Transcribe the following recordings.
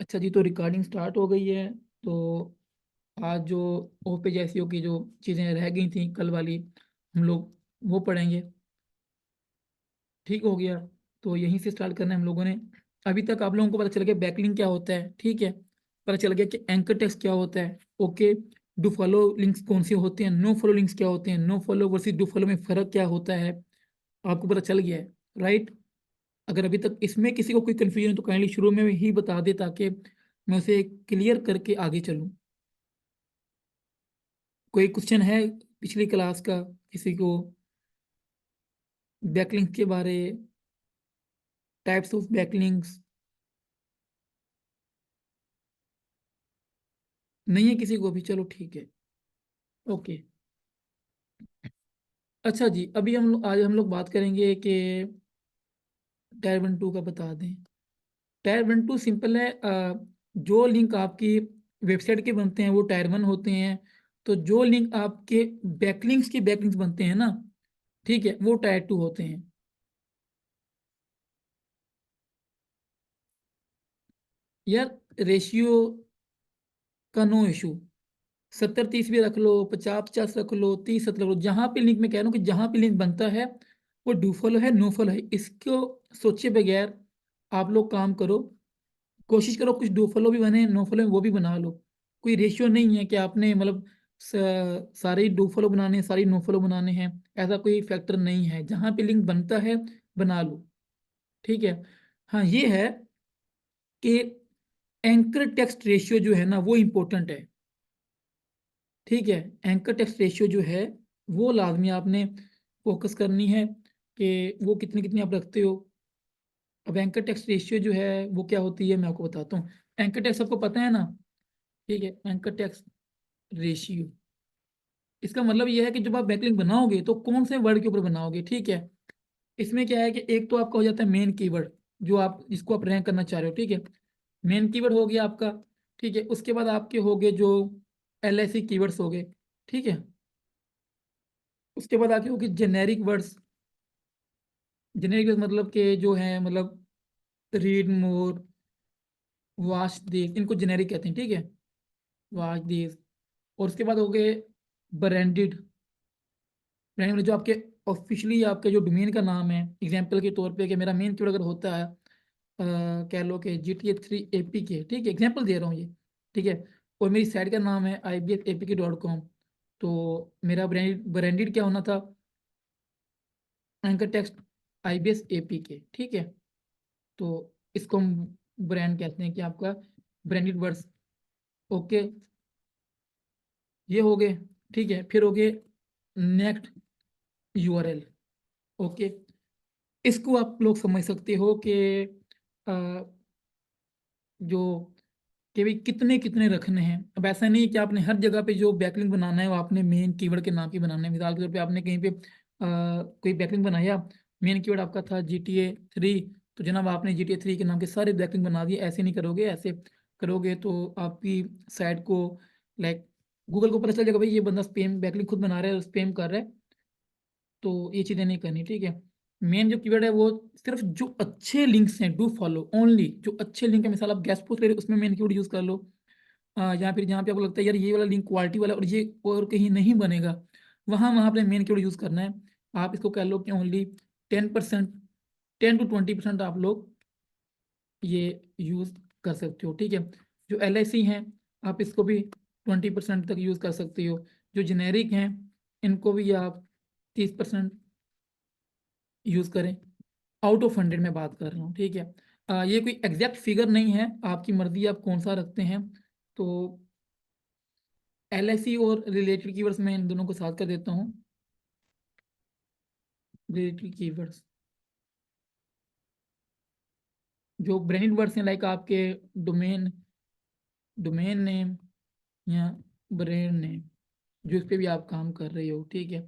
अच्छा जी, तो recording start हो गई है। तो आज जो ओपे एसईओ की जो चीज़ें रह गई थी कल वाली, हम लोग वो पढ़ेंगे। ठीक हो गया। तो यहीं से स्टार्ट करना है हम लोगों ने। अभी तक आप लोगों को पता चल गया बैकलिंक क्या होता है, ठीक है। पता चल गया कि एंकर टेक्स्ट क्या होता है, ओके। डू फॉलो लिंक्स कौन से होते हैं, नो फॉलो लिंक्स क्या होते हैं, no follow versus do follow में फ़र्क क्या होता है, आपको पता चल गया है, राइट। अगर अभी तक इसमें किसी को कोई कन्फ्यूजन है तो काइंडली शुरू में ही बता दे, ताकि मैं उसे क्लियर करके आगे चलूँ। कोई क्वेश्चन है पिछली क्लास का किसी को, बैकलिंक के बारे, टाइप्स ऑफ बैकलिंक्स? नहीं है किसी को भी, चलो ठीक है, ओके। अच्छा जी, अभी आज हम लोग बात करेंगे कि टायर 1 2 का बता दें। टायर 1 2 सिंपल है। जो लिंक आपकी वेबसाइट के बनते हैं वो टायर 1 होते हैं। तो जो लिंक आपके बैकलिंक्स बनते हैं ना, ठीक है, वो टायर 2 होते हैं। यार, रेशियो का नो इशू। 70 30 भी रख लो, 50 50 रख लो, 30 70 रख लो। जहां पे लिंक, मैं कह रहा हूँ कि जहां पे लिंक बनता है वो डू फॉलो है, नो फॉलो है, इसको सोचे बगैर आप लोग काम करो। कोशिश करो कुछ डू फॉलो भी बने, नो फॉलो वो भी बना लो। कोई रेशियो नहीं है कि आपने मतलब सारे डू फॉलो बनाने हैं, सारी नो फॉलो बनाने हैं। ऐसा कोई फैक्टर नहीं है, जहां पे लिंक बनता है बना लो, ठीक है। हाँ, ये है कि एंकर टेक्स्ट रेशियो जो है ना वो इम्पोर्टेंट है, ठीक है। एंकर टेक्स्ट रेशियो जो है वो लाजमी आपने फोकस करनी है कि वो कितनी कितनी आप रखते हो। अब एंकर टेक्स्ट रेशियो जो है वो क्या होती है मैं आपको बताता हूँ। एंकर टेक्स्ट आपको पता है ना, ठीक है। एंकर टेक्स्ट रेशियो, इसका मतलब ये है कि जब आप बैकलिंक बनाओगे तो कौन से वर्ड के ऊपर बनाओगे, ठीक है। इसमें क्या है कि एक तो आपका हो जाता है मेन कीवर्ड, जो आप जिसको आप रैंक करना चाह रहे हो, ठीक है। मेन कीवर्ड हो गया आपका, ठीक है। उसके बाद आपके हो गए जो LIC कीवर्ड्स हो गए, ठीक है। उसके बाद आके होगी जेनेरिक वर्ड्स। जेनेरिक वर्ड्स मतलब कि जो है मतलब रीड मोर, वॉच दिस, इनको जेनेरिक कहते हैं, ठीक है। Watch this. और उसके बाद हो गए ब्रांडेड। ब्रांडेड मतलब जो आपके ऑफिशियली आपके जो डोमेन का नाम है। एग्जाम्पल के तौर पे कि मेरा मेन कीवर्ड अगर होता है कह लो कि GTA 3 APK, ठीक है, एग्जाम्पल दे रहा हूँ ये, ठीक है। और मेरी साइट का नाम है ibsapk.com। तो मेरा ब्रांडेड क्या होना था, एंकर टेक्स्ट IBSAPK, ठीक है। तो इसको हम ब्रांड कहते हैं कि आपका ब्रांडेड वर्ड्स, ओके। ये हो गए, ठीक है। फिर हो गए नेक्स्ट URL, ओके। इसको आप लोग समझ सकते हो कि अ, जो कि भाई कितने कितने रखने हैं। अब ऐसा नहीं है कि आपने हर जगह पे जो बैकलिंक बनाना है वो आपने मेन कीवर्ड के नाम की बनाना है। मिसाल के तौर पे आपने कहीं पे कोई बैकलिंक बनाया, मेन कीवर्ड आपका था GTA 3, तो जनाब आपने GTA 3 के नाम के सारे बैकलिंक बना दिए। ऐसे नहीं करोगे, ऐसे करोगे तो आपकी साइट को लाइक गूगल को पता चल जाएगा भाई ये बंदा स्पैम बैकलिंक खुद बना रहा है, स्पैम कर रहा है। तो ये चीज़ें नहीं करनी, ठीक है। मेन जो कीवर्ड है वो सिर्फ जो अच्छे लिंक्स हैं, डू फॉलो ओनली, जो अच्छे लिंक है। मिसाल आप गेस्ट पोस्ट ले रहे हो उसमें मेन कीवर्ड यूज कर लो। या फिर जहाँ पे आपको लगता है यार ये वाला लिंक क्वालिटी वाला और ये और कहीं नहीं बनेगा, वहाँ वहाँ अपने मेन कीवर्ड यूज करना है। आप इसको कह लो कि ओनली 10%, 10 to 20% आप लोग ये यूज कर सकते हो, ठीक है। जो LIC हैं आप इसको भी 20% तक यूज कर सकते हो। जो जेनेरिक हैं इनको भी आप 30% यूज करें। आउट ऑफ 100 में बात कर रहा हूँ, ठीक है। ये कोई एग्जैक्ट फिगर नहीं है, आपकी मर्जी आप कौन सा रखते हैं। तो LIC और रिलेटेड कीवर्ड्स मैं इन दोनों को साथ कर देता हूँ। रिलेटेड कीवर्ड्स जो ब्रांडेड वर्ड्स हैं, लाइक आपके डोमेन डोमेन नेम या ब्रांड नेम, जो इस पे भी आप काम कर रहे हो, ठीक है।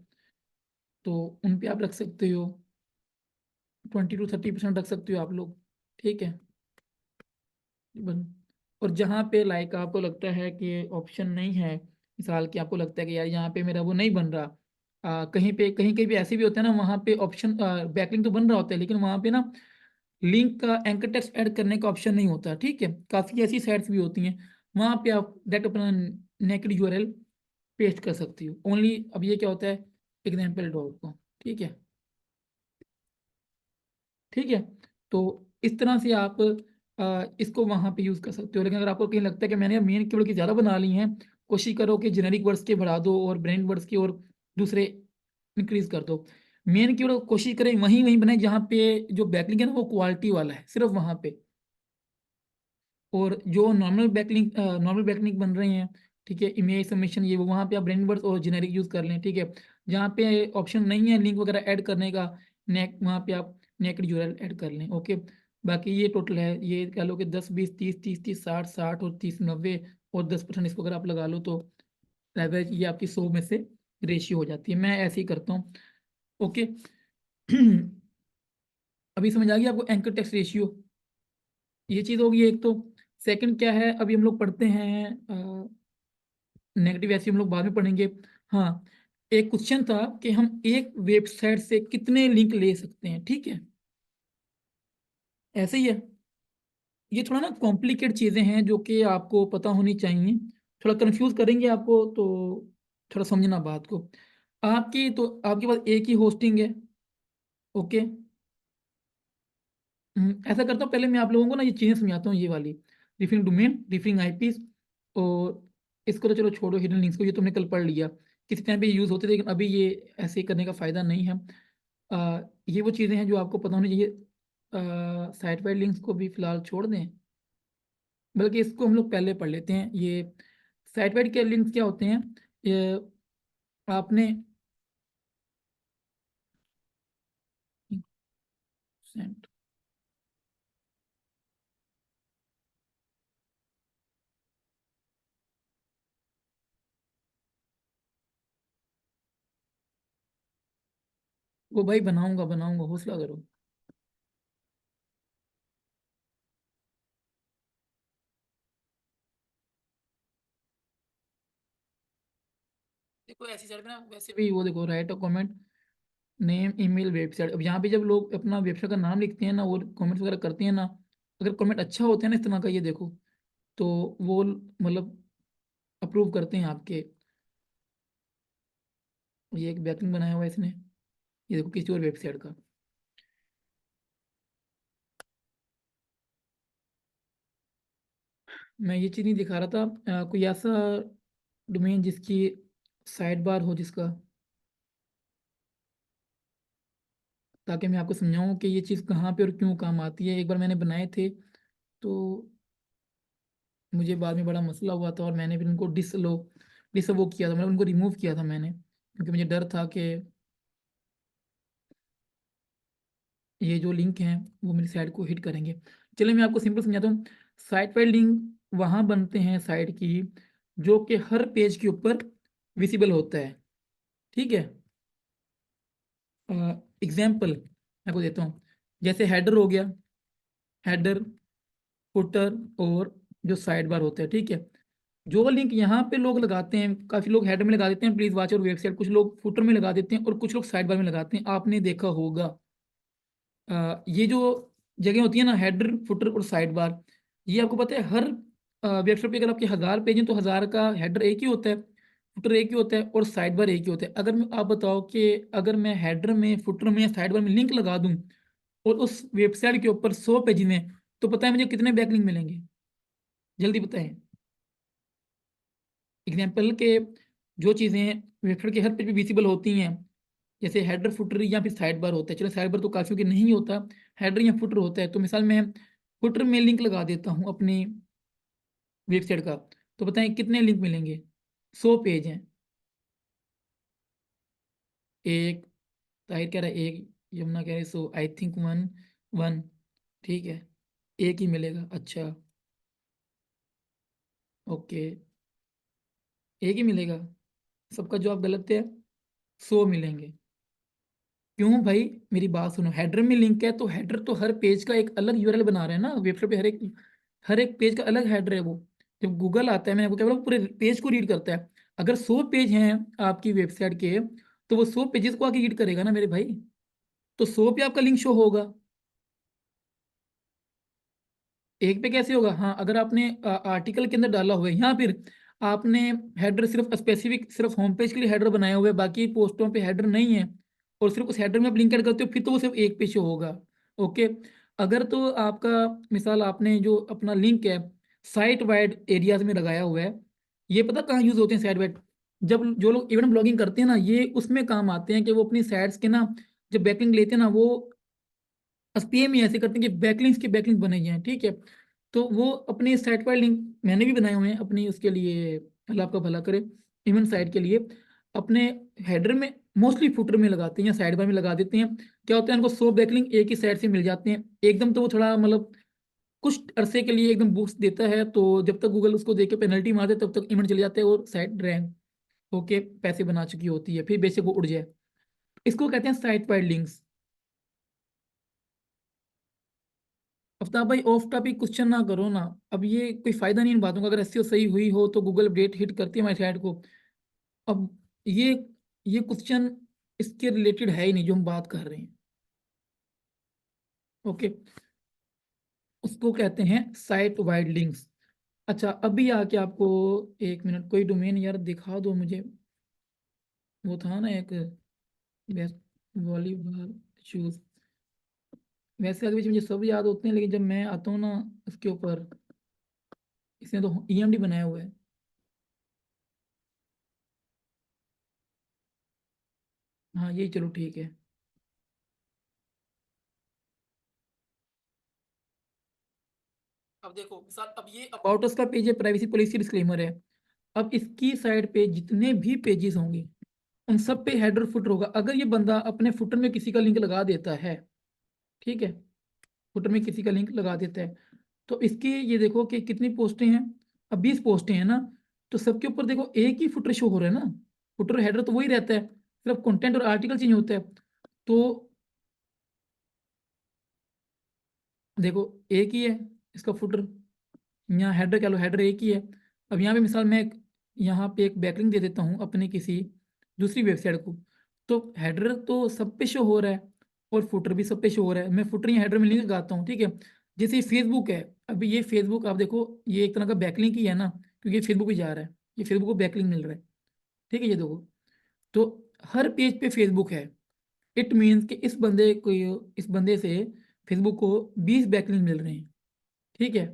तो उन पे आप रख सकते हो 20 to 30% रख सकते हो आप लोग, ठीक है। बन और जहाँ पे लाइक आपको लगता है कि ऑप्शन नहीं है, मिसाल कि आपको लगता है कि यार यहाँ पे मेरा वो नहीं बन रहा, कहीं पे कहीं कहीं भी ऐसे भी होता है ना, वहाँ पे ऑप्शन बैकलिंक तो बन रहा होता है लेकिन वहाँ पे ना लिंक का एंकर टेक्स्ट ऐड करने का ऑप्शन नहीं होता, ठीक है। काफ़ी ऐसी साइट्स भी होती हैं, वहाँ पे आप डायरेक्ट अपना नेकेड यूआरएल पेस्ट कर सकती हो ओनली। अब ये क्या होता है, example.com, ठीक है, ठीक है। तो इस तरह से आप इसको वहाँ पे यूज़ कर सकते हो। लेकिन अगर आपको कहीं लगता है कि मैंने मेन कीवर्ड की ज़्यादा बना ली हैं, कोशिश करो कि जेनेरिक वर्ड्स के बढ़ा दो और ब्रांड वर्ड्स के और दूसरे इंक्रीज कर दो। मेन कीवर्ड कोशिश करें वहीं वहीं बनाए जहाँ पे जो बैकलिंक है ना वो क्वालिटी वाला है, सिर्फ वहाँ पे। और जो नॉर्मल बैकलिंक बन रहे हैं, ठीक है, इमेज सबमिशन ये वो, वहाँ पे आप ब्रांड वर्ड्स और जेनेरिक यूज़ कर लें, ठीक है। जहाँ पे ऑप्शन नहीं है लिंक वगैरह ऐड करने का, वहाँ पे आप नेकेड यूआरएल ऐड कर लें, ओके। बाकी ये टोटल है, ये कह लो कि 10 20 30 30 30 60 60 और 30 90 और 10% इसको अगर आप लगा लो तो एवरेज ये आपकी 100 में से रेशियो हो जाती है। मैं ऐसे ही करता हूँ, ओके। अभी समझ आ गया आपको एंकर टेक्स्ट रेशियो, ये चीज़ होगी एक तो। सेकंड क्या है, अभी हम लोग पढ़ते हैं नेगेटिव, ऐसे हम लोग बाद में पढ़ेंगे। हाँ, एक क्वेश्चन था कि हम एक वेबसाइट से कितने लिंक ले सकते हैं, ठीक है, ऐसे ही है। ये थोड़ा ना कॉम्प्लिकेट चीज़ें हैं जो कि आपको पता होनी चाहिए, थोड़ा कंफ्यूज करेंगे आपको, तो थोड़ा समझना बात को। आपके पास एक ही होस्टिंग है, ओके। ऐसा करता हूँ, पहले मैं आप लोगों को ना ये चीज़ें समझाता हूँ, ये वाली डिफरिंग डोमेन, डिफरिंग आईपीस, और इसको तो चलो छोड़ो, हिडन लिंक्स को ये तुमने कल पढ़ लिया, किसी टाइम पे यूज़ होते थे, लेकिन अभी ये ऐसे करने का फ़ायदा नहीं है। ये वो चीज़ें हैं जो आपको पता होनी चाहिए। साइट वाइड लिंक्स को भी फिलहाल छोड़ दें, बल्कि इसको हम लोग पहले पढ़ लेते हैं। ये साइट वाइड के लिंक्स क्या होते हैं, ये आपने सेंट, वो भाई बनाऊंगा बनाऊंगा, हौसला करो। देखो ऐसी साइट पे ना वैसे भी वो देखो, right a comment, name email website. अब यहाँ पे जब लोग अपना वेबसाइट का नाम लिखते हैं ना और कमेंट्स वगैरह करते हैं ना, अगर कमेंट अच्छा होता है ना इस तरह का, ये देखो, तो वो मतलब अप्रूव करते हैं आपके। ये एक बैकलिंक बनाया हुआ है इसने, ये देखो किसी और वेबसाइट का। मैं ये चीज़ नहीं दिखा रहा था, कोई ऐसा डोमेन जिसकी साइड बार हो, जिसका, ताकि मैं आपको समझाऊं कि ये चीज़ कहाँ पे और क्यों काम आती है। एक बार मैंने बनाए थे, तो मुझे बाद में बड़ा मसला हुआ था और मैंने फिर उनको डिस वो किया था, मतलब उनको रिमूव किया था मैंने, क्योंकि मुझे डर था कि ये जो लिंक हैं वो मेरी साइट को हिट करेंगे। चलिए मैं आपको सिंपल समझाता हूँ। साइट वाइड लिंक वहाँ बनते हैं साइट की जो कि हर पेज के ऊपर विजिबल होता है, ठीक है। एग्जाम्पल मैं आपको देता हूँ, जैसे हेडर हो गया, हेडर, फुटर और जो साइड बार होता है, ठीक है। जो लिंक यहाँ पे लोग लगाते हैं, काफ़ी लोग हेडर में लगा देते हैं प्लीज वॉच और वेबसाइट, कुछ लोग फुटर में लगा देते हैं और कुछ लोग साइड बार में लगाते हैं, आपने देखा होगा। ये जो जगह होती है ना, हेडर फुटर और साइड बार, ये आपको पता है हर वेबसाइट पे अगर आपके 1000 पेज हैं तो 1000 का हेडर एक ही होता है, फुटर एक ही होता है और साइड बार एक ही होता है। अगर आप बताओ कि अगर मैं हेडर में, फुटर में या साइड बार में लिंक लगा दूं और उस वेबसाइट के ऊपर 100 पेज में, तो पता है मुझे कितने बैकलिंक मिलेंगे, जल्दी बताएं। एग्जाम्पल के जो चीज़ें वेबसाइट के हर पेज पे विजिबल होती हैं, जैसे हेडर फुटर या फिर साइड बार होता है, चलो साइड बार तो काफियों के नहीं होता, हेडर या फुटर होता है, तो मिसाल मैं फुटर में लिंक लगा देता हूँ अपनी वेबसाइट का, तो बताएं कितने लिंक मिलेंगे। 100 पेज हैं, एक, ताहिर कह रहा है एक, यमुना कह रही 100, आई थिंक वन, वन, ठीक है, एक ही मिलेगा, अच्छा, ओके, एक ही मिलेगा, सबका जवाब गलत है, 100 मिलेंगे। क्यों भाई, मेरी बात सुनो, हेडर में लिंक है तो हेडर तो हर पेज का एक अलग यूआरएल बना रहे हैं ना वेबसाइट पे, हर एक पेज का अलग हेडर है वो। जब गूगल आता है, मैंने आपको क्या बोला, पूरे पेज को रीड करता है। अगर 100 पेज हैं आपकी वेबसाइट के, तो वो 100 पेजेस को आके रीड करेगा ना मेरे भाई, तो 100 पे आपका लिंक शो होगा। एक पे कैसे होगा? हाँ, अगर आपने आर्टिकल के अंदर डाला हुआ है या फिर आपने हेडर सिर्फ स्पेसिफिक सिर्फ होम पेज के लिए हेडर बनाया हुआ है, बाकी पोस्टों पे हेडर नहीं है, और सिर्फ उस हेडर में आप लिंक ऐड करते हो, फिर तो वो सिर्फ एक पे शो होगा। ओके। अगर तो आपका मिसाल आपने जो अपना लिंक है साइट वाइड एरियाज में लगाया हुआ है, ये पता कहाँ यूज होते हैं साइट वाइड? जब जो लोग इवेंट ब्लॉगिंग करते हैं ना, ये उसमें काम आते हैं कि वो अपनी साइट्स के ना जब बैकलिंक लेते हैं ना, वो एसपीएम ही ऐसे करते हैं कि बैकलिंक्स के बैकलिंक बने हैं, ठीक है। तो वो अपने साइट पर लिंक मैंने भी बनाए हुए हैं अपनी उसके लिए, अल्लाह आपका भला करे, इवेंट साइट के लिए। अपने हेडर में मोस्टली फुटर में लगाते हैं या साइड बार में लगा देते हैं। क्या होता है, उनको 100 बैकलिंक एक ही साइड से मिल जाते हैं एकदम, तो वो थोड़ा मतलब कुछ अरसे के लिए एकदम बूस्ट देता है, तो जब तक गूगल उसको देके पेनल्टी मार दे तब तक इवेंट चले जाते हैं और साइट रैंक होके पैसे बना चुकी होती है, फिर बेशक वो उड़ जाए। इसको कहते हैं साइट वाइड लिंक्स। आफ्ताब भाई ऑफ टॉपिक क्वेश्चन ना करो ना, अब ये कोई फायदा नहीं इन बातों का। अगर एसईओ सही हुई हो तो गूगल अपडेट हिट करती है हमारी साइट को। अब ये ये क्वेश्चन इसके रिलेटेड है ही नहीं जो हम बात कर रहे हैं। ओके। उसको कहते हैं साइट वाइड लिंक्स। अच्छा, अभी आके आपको एक मिनट कोई डोमेन यार दिखा दो मुझे। वो था ना एक वॉलीबॉल शूज। वैसे अगर मुझे सब याद होते हैं, लेकिन जब मैं आता हूँ ना उसके ऊपर, इसने तो ईएमडी बनाया हुआ है। हाँ यही, चलो ठीक है। अब देखो मिसाल, अब ये अबाउट अस का पेज है, प्राइवेसी पॉलिसी डिस्क्लेमर है। अब इसकी साइड पे जितने भी पेजेस होंगे उन सब पे हेडर फुटर होगा। अगर ये बंदा अपने फुटर में किसी का लिंक लगा देता है, ठीक है, फुटर में किसी का लिंक लगा देता है, तो इसकी ये देखो कि कितनी पोस्टें हैं। अब 20 पोस्टें हैं ना, तो सबके ऊपर देखो एक ही फुटर शो हो रहा है ना। फुटर हेडर तो वही रहता है, सिर्फ कंटेंट और आर्टिकल चेंज होता है। तो देखो एक ही है इसका फुटर, यहाँ हेडर कह लो, हेडर एक ही है। अब यहाँ पे मिसाल मैं यहाँ पे एक बैकलिंक दे देता हूँ अपने किसी दूसरी वेबसाइट को, तो हेडर तो सब पे शो हो रहा है और फुटर भी सब पे शो हो रहा है। मैं फुटर या हेडर में लिंक लगाता हूँ, ठीक है। जैसे फेसबुक है, अभी ये फेसबुक आप देखो, ये एक तरह का बैकलिंक ही है ना, क्योंकि फेसबुक भी जा रहा है, ये फेसबुक को बैकलिंक मिल रहा है, ठीक है। ये देखो, तो हर पेज पे फेसबुक है। इट मीन्स कि इस बंदे से फेसबुक को 20 बैकलिंक मिल रहे हैं, ठीक है।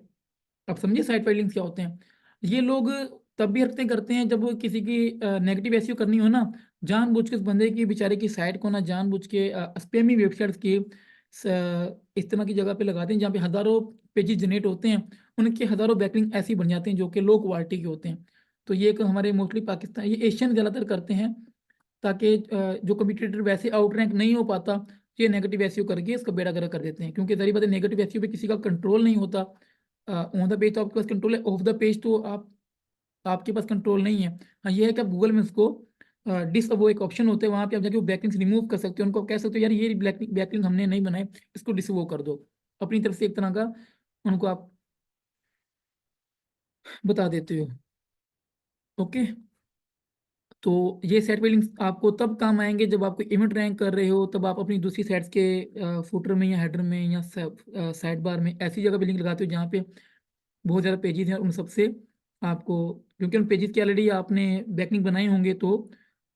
अब समझिए साइट फाइल लिंक्स क्या होते हैं। ये लोग तब भी हरकतें करते हैं जब वो किसी की नेगेटिव एसईओ करनी हो ना, जानबूझ के उस बंदे की बेचारे की साइट को ना जानबूझ के स्पैमी वेबसाइट्स की इस तरह की जगह पे लगाते हैं जहाँ पे हज़ारों पेजेस जनरेट होते हैं। उनके हज़ारों बैकलिंक ऐसे ही बन जाते हैं जो कि लो क्वालिटी के होते हैं। तो ये एक हमारे मोस्टली पाकिस्तान, ये एशियन ज़्यादातर करते हैं, ताकि जो कम्पिटिटर वैसे आउट रैंक नहीं हो पाता, तो ये नेगेटिव एसईओ करके इसका बेड़ा गर्क कर देते हैं। क्योंकि जरिए बात है, नेगेटिव एसईओ पे किसी का कंट्रोल नहीं होता। ऑन द पेज तो आपके पास कंट्रोल है, ऑफ द पेज तो आपके पास कंट्रोल नहीं है। हाँ ये है कि आप गूगल में उसको डिस, वो एक ऑप्शन होता है, वहाँ पे आप जाके वो बैकलिंक्स रिमूव कर सकते हो। उनको कह सकते हो यार ये बैकलिंक हमने नहीं बनाए, इसको डिसवो कर दो। अपनी तरफ से एक तरह का उनको आप बता देते हो। ओके। तो ये सेट लिंक्स आपको तब काम आएंगे जब आपको इवेंट रैंक कर रहे हो, तब आप अपनी दूसरी साइट्स के फुटर में या हेडर में या साइड बार में ऐसी जगह पे लिंक लगाते हो जहाँ पे बहुत ज़्यादा पेजेस हैं, उन सबसे आपको, क्योंकि उन पेजेस की ऑलरेडी आपने बैकलिंक बनाए होंगे, तो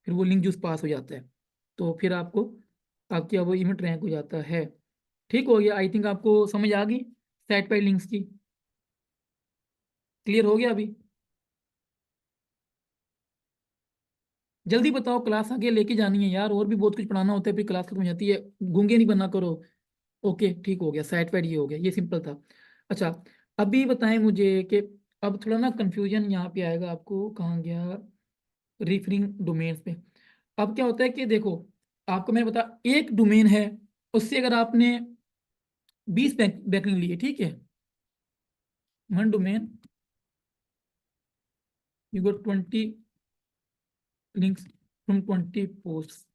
फिर वो लिंक जूस पास हो जाता है, तो फिर आपको आपकी वो इवेंट रैंक हो जाता है। ठीक हो गया, आई थिंक आपको समझ आ गई साइट बाय लिंक्स की। क्लियर हो गया अभी? जल्दी बताओ, क्लास आगे लेके जानी है यार, और भी बहुत कुछ पढ़ाना होता है, फिर क्लास खत्म हो जाती है। गूंगे नहीं बनना करो। ओके ठीक हो गया, साइट वाइड ये हो गया, ये सिंपल था। अच्छा, अभी बताएं मुझे कि अब थोड़ा ना कंफ्यूजन यहाँ पे आएगा आपको, कहाँ गया, रिफरिंग डोमेन्स पे। अब क्या होता है कि देखो, आपको मैंने बता, एक डोमेन है, उससे अगर आपने 20 बैकलिंक लिए, ठीक है, one domain you got 20 links from 20 post,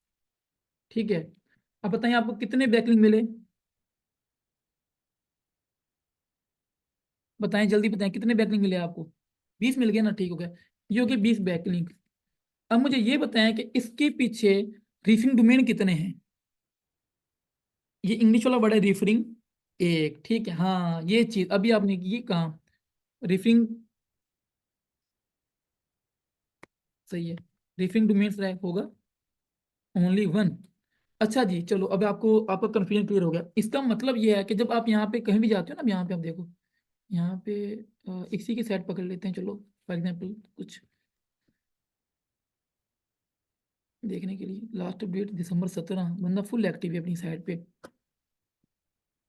ठीक है। अब बताइए आपको कितने बैकलिंक मिले? बताएं जल्दी बताएं, कितने बैकलिंक मिले आपको? 20 मिल गया ना, ठीक हो गया। ये हो गए 20 बैकलिंक। अब मुझे ये बताएं कि इसके पीछे, रीफिंग डोमेन कितने हैं? ये इंग्लिश वाला वर्ड है, रीफरिंग। एक, ठीक है, हाँ ये चीज अभी आपने की कहाँ, रिफिंग, सही है, रिफिंग डोमेन्स रैंक होगा ओनली वन। अच्छा जी चलो, अब आपको आपका कंफ्यूजन क्लियर हो गया। इसका मतलब ये है कि जब आप यहाँ पे कहीं भी जाते हो ना, यहाँ पे आप देखो, यहाँ पे इसी की साइड पकड़ लेते हैं चलो, फॉर एग्जाम्पल कुछ देखने के लिए, लास्ट अपडेट December 17, बंदा फुल एक्टिव है अपनी साइड पे।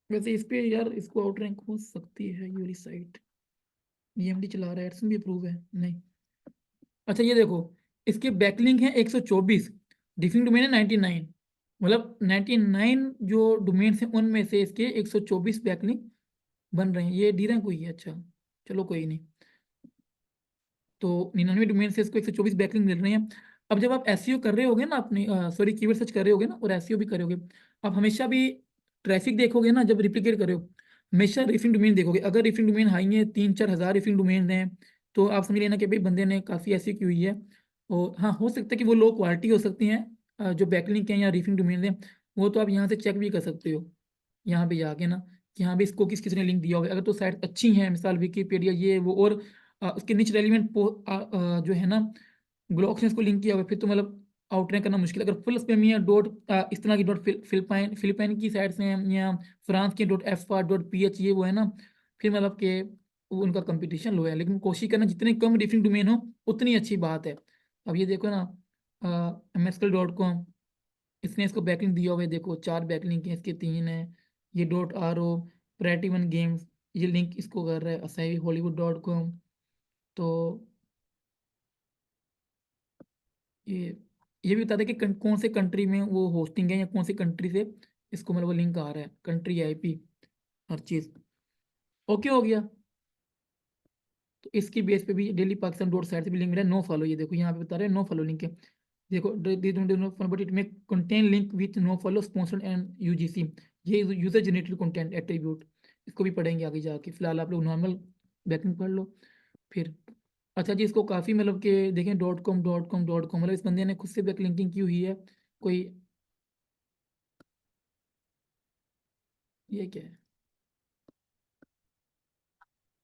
वैसे इस पे यार इसको आउट रैंक हो सकती है ये वाली साइट, EMD चला रहा है, एडसन भी अप्रूव है नहीं। अच्छा ये देखो, इसके बैकलिंक है 124, डिफिंग डोमेन है 99, मतलब 99 जो डोमेन्स हैं उनमें से इसके 124 बैकलिंक बन रहे हैं, ये डी रैंक हुई है। अच्छा चलो कोई नहीं, तो 99 डोमेन से इसको 124 बैकलिंक मिल रहे हैं। अब जब आप एसईओ कर रहे होगे ना अपने, सॉरी कीवर्ड सर्च कर रहे होगे ना और एसईओ भी करोगे, आप हमेशा भी ट्रैफिक देखोगे ना जब रिप्लिकेट करो, हमेशा रिफिंग डोमेन देखोगे। अगर रिफिंग डोमेन हाई है, 3-4 हज़ार रिफिंग डोमेन हैं, तो आप समझ लेना कि भाई बंदे ने काफ़ी एसईओ की हुई है। और हाँ हो सकता है कि वो लो क्वालिटी हो सकती हैं, जो बैकलिंक हैं या रिफिंग डोमेन हैं, वो तो आप यहाँ से चेक भी कर सकते हो, यहाँ पे जाके ना, कि हाँ भी इसको किस किसने लिंक दिया होगा। अगर तो साइट अच्छी है, मिसाल विकीपीडिया ये वो, और उसके निच रेलिवेंट जो है ना ब्लॉक्स ने इसको लिंक किया हुआ है, फिर तो मतलब आउटरैंक करना मुश्किल है। अगर फुल स्पैम या डॉट इस तरह की डॉट फिलिपाइन की साइड से हैं, या फ्रांस के .fr.ph ये वो है ना, फिर मतलब कि उनका कंपटीशन लो है। लेकिन कोशिश करना जितने कम डिफरेंट डोमेन हो उतनी अच्छी बात है। अब ये देखो ना, msql.com, इसने इसको बैकलिंक दिया हुआ है, देखो 4 बैकलिंक है इसके, 3 है, ये .ro, प्रायोरिटी वन गेम्स, ये लिंक इसको कर रहा है, असाई hollywood.com। तो ये ये भी बता दें कि कौन से कंट्री में वो होस्टिंग है, या कौन सी कंट्री से इसको मतलब लिंक आ रहा है, कंट्री आईपी हर चीज़ ओके हो गया। तो इसकी बेस पे भी डेली पाकिस्तान डॉट साइट से भी लिंक मिला है, नो फॉलो, ये देखो यहाँ पे बता रहे हैं नो फॉलो लिंक है। देखो बट इट में contain link with no follow sponsored and UGC, ये यूजर जनरेटेड कंटेंट एट्रीब्यूट, इसको भी पढ़ेंगे आगे जाके, फिलहाल आप लोग नॉर्मल बैकिंग पढ़ लो फिर। अच्छा जी, इसको काफ़ी मतलब कि देखें .com मतलब इस बंदे ने खुद से बैक लिंकिंग की हुई है कोई, ये क्या है,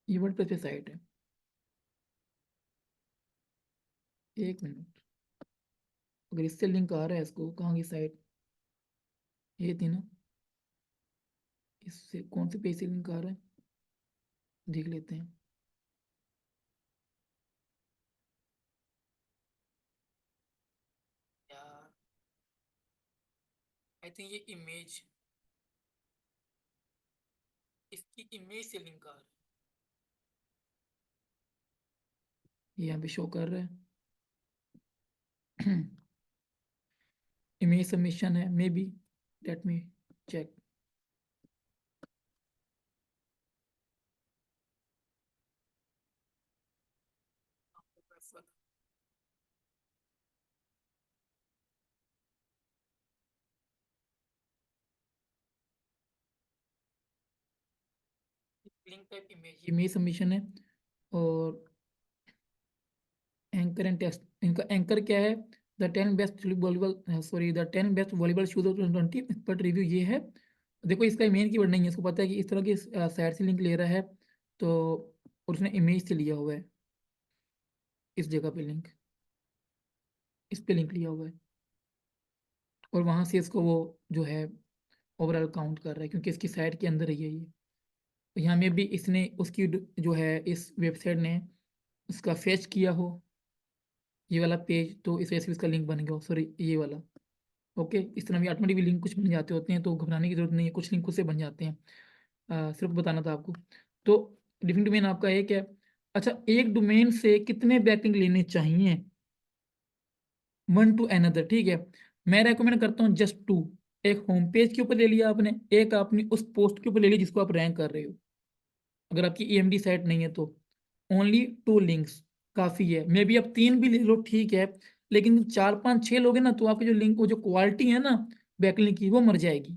ये वर्डप्रेस पे साइट है, एक मिनट, अगर इससे लिंक आ रहा है इसको, कहाँ की साइट, ये थी ना, इससे कौन से पेज से लिंक आ रहा है देख लेते हैं। यार आई थिंक ये इमेज, इसकी इमेज से लिंक आ रहा है, ये यहाँ पे शो कर रहा है। इमेज सबमिशन है maybe, let me check. Link type image submission है। और एंकर एंड टेस्ट, इनका एंकर क्या है, the 10 best volleyball, sorry the 10 best volleyball shoes of 2020 expert review, ये है। देखो इसका मेन कीवर्ड नहीं है, इसको पता है कि इस तरह की साइट से लिंक ले रहा है, तो और उसने इमेज से लिया हुआ है, इस जगह पे लिंक, इस पे लिंक लिया हुआ है, और वहां से इसको वो जो है ओवरऑल काउंट कर रहा है, क्योंकि इसकी साइट के अंदर ही है ये। तो यहाँ में भी इसने उसकी जो है इस वेबसाइट ने उसका फेच किया हो ये वाला पेज, तो इस वजह से इसका लिंक बन गया हो, सॉरी ये वाला। ओके, इस तरह भी ऑटोमेटिक भी लिंक कुछ बन जाते होते हैं, तो घबराने की जरूरत नहीं है, कुछ लिंक खुद से बन जाते हैं। सिर्फ बताना था आपको। तो डिफरेंट डोमेन आपका एक है। अच्छा, एक डोमेन से कितने बैकलिंक लेने चाहिए, वन टू अनदर, ठीक है। मैं रेकमेंड करता हूँ जस्ट टू, एक होम पेज के ऊपर ले लिया आपने, एक आपने उस पोस्ट के ऊपर ले लिया जिसको आप रैंक कर रहे हो। अगर आपकी EMD साइट नहीं है तो ओनली 2 लिंक्स काफ़ी है, मे बी आप 3 भी ले लो ठीक है, लेकिन 4-5-6 लोगे ना तो आपकी जो लिंक, वो जो क्वालिटी है ना बैकलिंक की, वो मर जाएगी।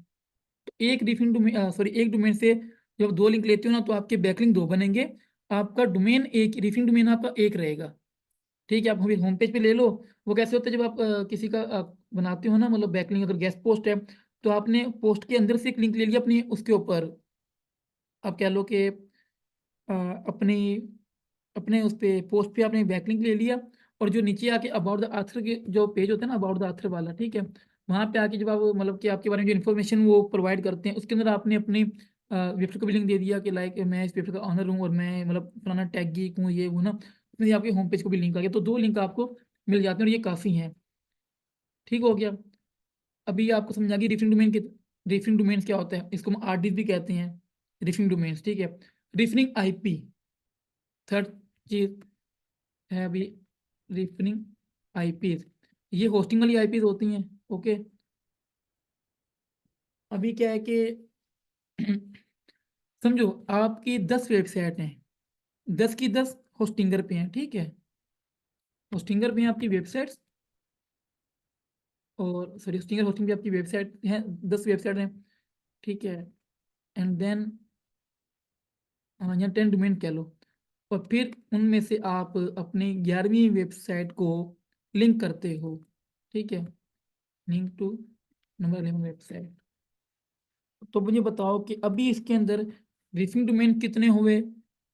तो एक डिफरेंट डोमेन, सॉरी एक डोमेन से जब 2 लिंक लेते हो ना, तो आपके बैकलिंक 2 बनेंगे, आपका डोमेन एक, रिफिंग डोमेन आपका एक रहेगा। ठीक है, आप होम पेज पे ले लो। वो कैसे होता है, जब आप किसी का बनाते हो ना, मतलब बैकलिंक अगर गेस्ट पोस्ट है, तो आपने पोस्ट के अंदर से एक लिंक ले लिया अपनी उसके ऊपर, आप कह लो कि अपनी अपने उस पे पोस्ट पे आपने बैकलिंक ले लिया, और जो नीचे आके अबाउट द ऑथर के जो पेज होता है ना, अबाउट द ऑथर वाला, ठीक है, वहाँ पे आके जब आप मतलब कि आपके बारे में जो इन्फॉर्मेशन वो प्रोवाइड करते हैं, उसके अंदर आपने अपनी वेबसाइट को भी लिंक दे दिया कि लाइक मैं इस वेबसाइट का ऑनर हूँ और मैं मतलब फलाना टैग गीक हूँ, ये हूँ ना, फिर आपके होम पेज को भी लिंक आ गया, तो 2 लिंक आपको मिल जाते हैं और ये काफ़ी हैं। ठीक हो गया। अभी आपको समझ आ गई रिफरिंग डोमेन के, रिफरिंग डोमेन्स क्या होता है, इसको हम आरडीज भी कहते हैं, रिफरिंग डोमेन्स, ठीक है। रिफरिंग आईपी थर्ड चीज है अभी, रिफरिंग आईपीज, ये होस्टिंग वाली आईपीज होती हैं। ओके, अभी क्या है कि समझो आपकी 10 वेबसाइट हैं, 10 की 10 होस्टिंगर पे हैं, ठीक है, होस्टिंगर पे हैं आपकी वेबसाइट्स, और सॉरी होस्टिंगर होस्टिंग पे आपकी वेबसाइट हैं, 10 वेबसाइट हैं, ठीक है, एंड देन या 10 डोमेन कह लो, और फिर उनमें से आप अपनी 11वीं वेबसाइट को लिंक करते हो, ठीक है, लिंक टू नंबर 11 वेबसाइट। तो मुझे बताओ कि अभी इसके अंदर रिफिंग डोमेन कितने हुए,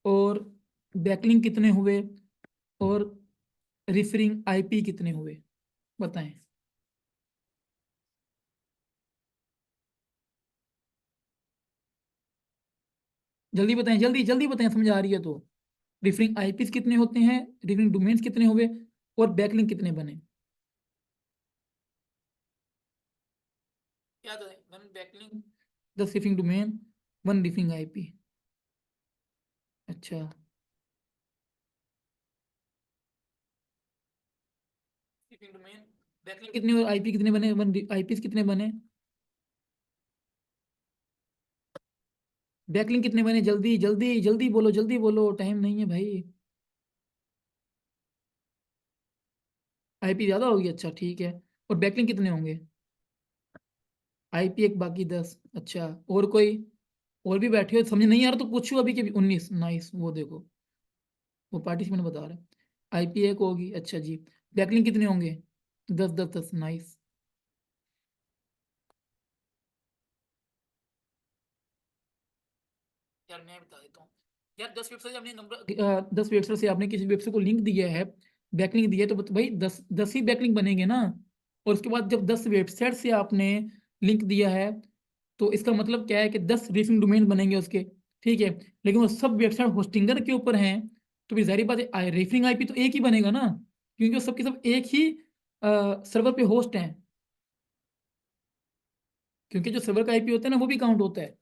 और बैकलिंक कितने हुए, और रिफरिंग आईपी कितने हुए, बताएं। जल्दी बताएं, जल्दी जल्दी बताएं, समझ आ रही है तो। रिफरिंग आईपीस कितने होते हैं, रिफरिंग डोमेन्स कितने हुए, और बैकलिंक कितने बने। याद है, 1 backlink, 10 referring domain, 1 referring IP. अच्छा, रिफरिंग डोमेन, बैकलिंक कितने और आईपी कितने बने, 1 आईपीस कितने बने, बैकलिंक कितने बने, जल्दी जल्दी जल्दी बोलो, जल्दी बोलो, टाइम नहीं है भाई। आईपी ज्यादा होगी, अच्छा ठीक है, और बैकलिंक कितने होंगे, आईपी एक बाकी 10, अच्छा, और कोई, और भी बैठे हो समझ नहीं आ रहा तो पूछो अभी के भी, 19, नाइस, वो देखो वो पार्टिसिपेंट बता रहा है, आईपी एक होगी, अच्छा जी, बैकलिंक कितने होंगे, 10 10 10, नाइस। यार मैं बता देता हूँ, यार 10 वेबसाइट आपने नंबर 10 वेबसाइट से आपने किसी वेबसाइट को लिंक दिया है, बैकलिंक दिया है, तो भाई 10 ही बैकलिंक बनेंगे ना, और उसके बाद जब 10 वेबसाइट से आपने लिंक दिया है, तो इसका मतलब क्या है कि 10 रीफिंग डोमेन बनेंगे उसके, ठीक है, लेकिन वो सब वेबसाइट होस्टिंगर के ऊपर हैं, तो फिर जाहिर बात है रीफिंग आईपी तो एक ही बनेगा ना, क्योंकि वो सबके सब एक ही सर्वर पे होस्ट हैं, क्योंकि जो सर्वर का आईपी होता है ना वो भी काउंट होता है।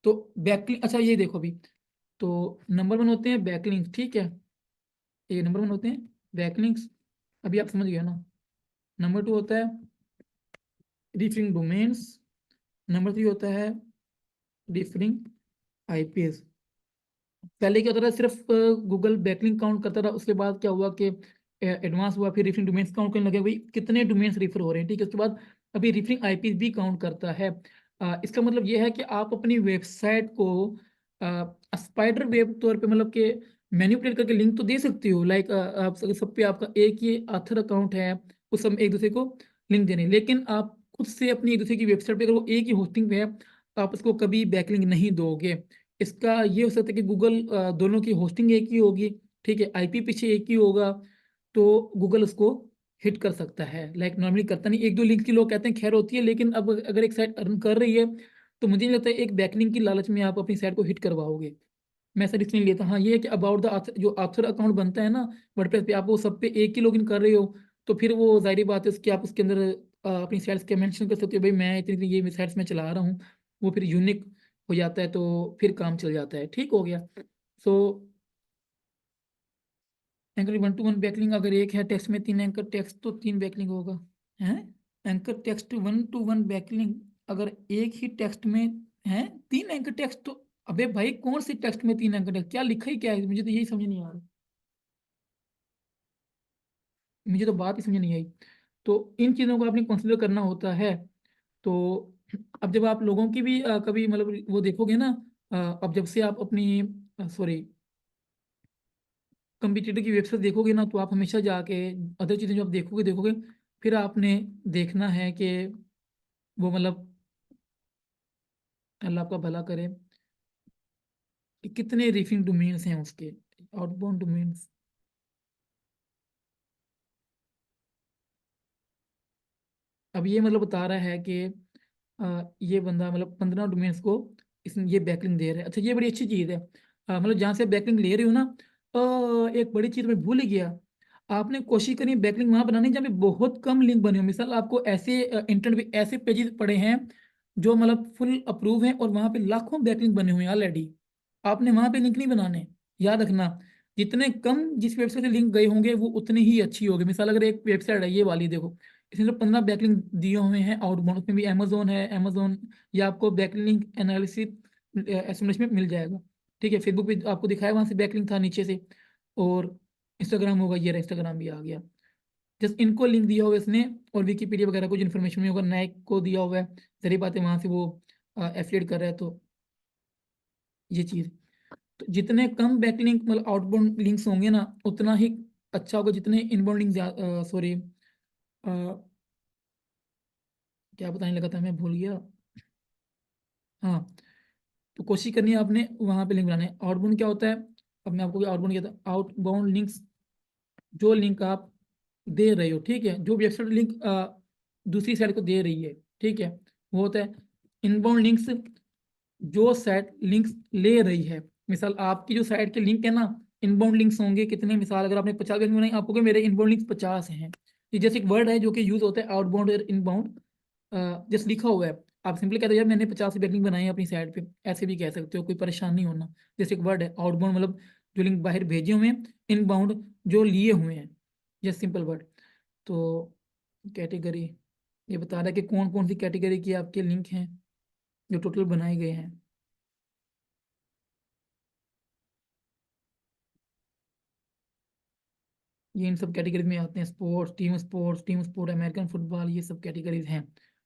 तो बैकलिंक, अच्छा ये देखो अभी, तो नंबर 1 होते हैं बैकलिंक्स, ठीक है, ये नंबर 1 होते हैं बैकलिंक्स, अभी आप समझ गए ना। नंबर 2 होता है रीफिंग डोमेन्स, नंबर 3 होता है रीफिंग आईपीएस। पहले क्या होता था, सिर्फ गूगल बैकलिंक काउंट करता था, उसके बाद क्या हुआ कि एडवांस हुआ, फिर रिफरिंग डोमेन्स काउंट करने लगे, भाई कितने डोमेन्स रिफर हो रहे हैं, ठीक है, उसके बाद अभी रिफरिंग आईपी भी काउंट करता है। इसका मतलब ये है कि आप अपनी वेबसाइट को स्पाइडर वेब तौर पे मतलब कि मैनिपुलेट करके लिंक तो दे सकते हो, लाइक आप सब पे आपका एक ही ऑथर अकाउंट है, उस सब एक दूसरे को लिंक देने, लेकिन आप खुद से अपनी एक दूसरे की वेबसाइट पे, अगर वो एक ही होस्टिंग पे है, तो आप उसको कभी बैकलिंक नहीं दोगे। इसका ये हो सकता है कि गूगल दोनों की होस्टिंग एक ही होगी, ठीक है, आईपी पीछे एक ही होगा, तो गूगल उसको हिट कर सकता है, लाइक नॉर्मली करता नहीं, एक दो लिंक की लोग कहते हैं खैर होती है, लेकिन अब अगर एक साइट अर्न कर रही है, तो मुझे नहीं लगता है एक बैकलिंक की लालच में आप अपनी साइट को हिट करवाओगे। मैं ऐसा रिस्क नहीं लेता। हाँ ये है कि अबाउट द जो ऑथर अकाउंट बनता है ना वर्डप्रेस पे, आप वो सब पे एक ही लॉगिन कर रहे हो, तो फिर वो जाहिर बात है उसकी आप उसके अंदर अपनी साइट्स के मेंशन कर सकते हो, भाई मैं इतनी इतनी ये साइट्स में चला रहा हूँ, वो फिर यूनिक हो जाता है, तो फिर काम चल जाता है, ठीक हो गया। सो एंकर 1 to 1 बैकलिंग अगर एक है टेक्स्ट में 3 एंकर टेक्स्ट, तो 3 बैकलिंग होगा, है एंकर टेक्स्ट 1 to 1 बैकलिंग, अगर एक ही टेक्स्ट में है 3 एंकर टेक्स्ट, तो अबे भाई कौन सी टेक्स्ट में 3 एंकर टेक्स्ट, क्या लिखा ही क्या है, मुझे तो यही समझ नहीं आ रहा, मुझे तो बात ही समझ नहीं आई। तो इन चीज़ों को आपने कंसिडर करना होता है। तो अब जब आप लोगों की भी कभी मतलब वो देखोगे ना, अब जब से आप अपनी सॉरी कंपटीटर की वेबसाइट देखोगे ना, तो आप हमेशा जाके अदर चीज़ें जो आप देखोगे देखोगे, फिर आपने देखना है कि वो मतलब अल्लाह आपका भला करे, कि कितने रीफिंग डोमेन्स हैं उसके, आउटबाउंड डोमेन्स। अब ये मतलब बता रहा है कि ये बंदा मतलब 15 डोमेन्स को इस ये बैकलिंक दे रहा है। अच्छा, ये बड़ी अच्छी चीज़ है। मतलब जहाँ से बैकलिंक ले रही हो ना, एक बड़ी चीज़ मैं भूल ही गया। आपने कोशिश करी बैकलिंक वहाँ बनाने जहाँ पे बहुत कम लिंक बने हो। मिसाल आपको ऐसे इंटरनेट पे ऐसे पेजेस पड़े हैं जो मतलब फुल अप्रूव हैं और वहाँ पे लाखों बैकलिंक बने हुए हैं ऑलरेडी। आपने वहाँ पे लिंक नहीं बनाने। याद रखना, जितने कम जिस वेबसाइट से लिंक गए होंगे वो उतनी ही अच्छी होगी। मिसाल अगर एक वेबसाइट है ये वाली, देखो इसमें जो 15 बैकलिंक दिए हुए हैं आउटबाउंड, उसमें भी अमेजोन है, अमेजोन या आपको बैकलिंक एनालिसिस एस्टिमेशन में मिल जाएगा। ठीक है, फेसबुक पे आपको दिखाया वहां से बैकलिंक था नीचे से। और इंस्टाग्राम होगा, ये रहा इंस्टाग्राम भी आ गया। जस्ट इनको लिंक दिया हुआ है इसने, और विकीपीडिया वगैरह कुछ इन्फॉर्मेशन में होगा, नाइक को दिया हुआ है। जरिए बात है वहां से वो एफिलिएट कर रहा है, तो ये चीज़। तो जितने कम बैकलिंक मतलब आउटबाउंड लिंक्स होंगे ना उतना ही अच्छा होगा। जितने इनबाउंड लिंक, सॉरी क्या बताने लगा था मैं भूल गया। हाँ, तो कोशिश करनी है आपने वहां पे लिंक बनाने। आउटबाउंड क्या होता है, अब मैं आपको आउटबाउंड क्या था, आउटबाउंड लिंक्स जो लिंक आप दे रहे हो, ठीक है, जो वेबसाइट लिंक दूसरी साइड को दे रही है, ठीक है, वो होता है इनबाउंड लिंक्स। जो साइट लिंक्स ले रही है, मिसाल आपकी जो साइट के लिंक है ना, इनबाउंड लिंक्स होंगे कितने, मिसाल अगर आपने 50 लिंक बनाई, आपको कि मेरे इनबाउंड लिंक्स 50 हैं। ये जैसे एक वर्ड है जो कि यूज होता है आउटबाउंड और इनबाउंड, जस्ट लिखा हुआ है। आप सिंपली कहते हो यार मैंने 50 बैकलिंक बनाए हैं अपनी साइट पे, ऐसे भी कह सकते हो, कोई परेशान नहीं होना। जैसे एक वर्ड है आउटबाउंड, मतलब जो लिंक बाहर भेजे हुए हैं, इनबाउंड जो लिए हुए हैं, जस्ट सिंपल वर्ड। तो कैटेगरी ये बता रहा है कि कौन कौन सी कैटेगरी के आपके लिंक हैं जो टोटल बनाए गए हैं। ये इन सब कैटेगरीज में आते हैं, sports, team sport, American football, ये सब कैटेगरीज हैं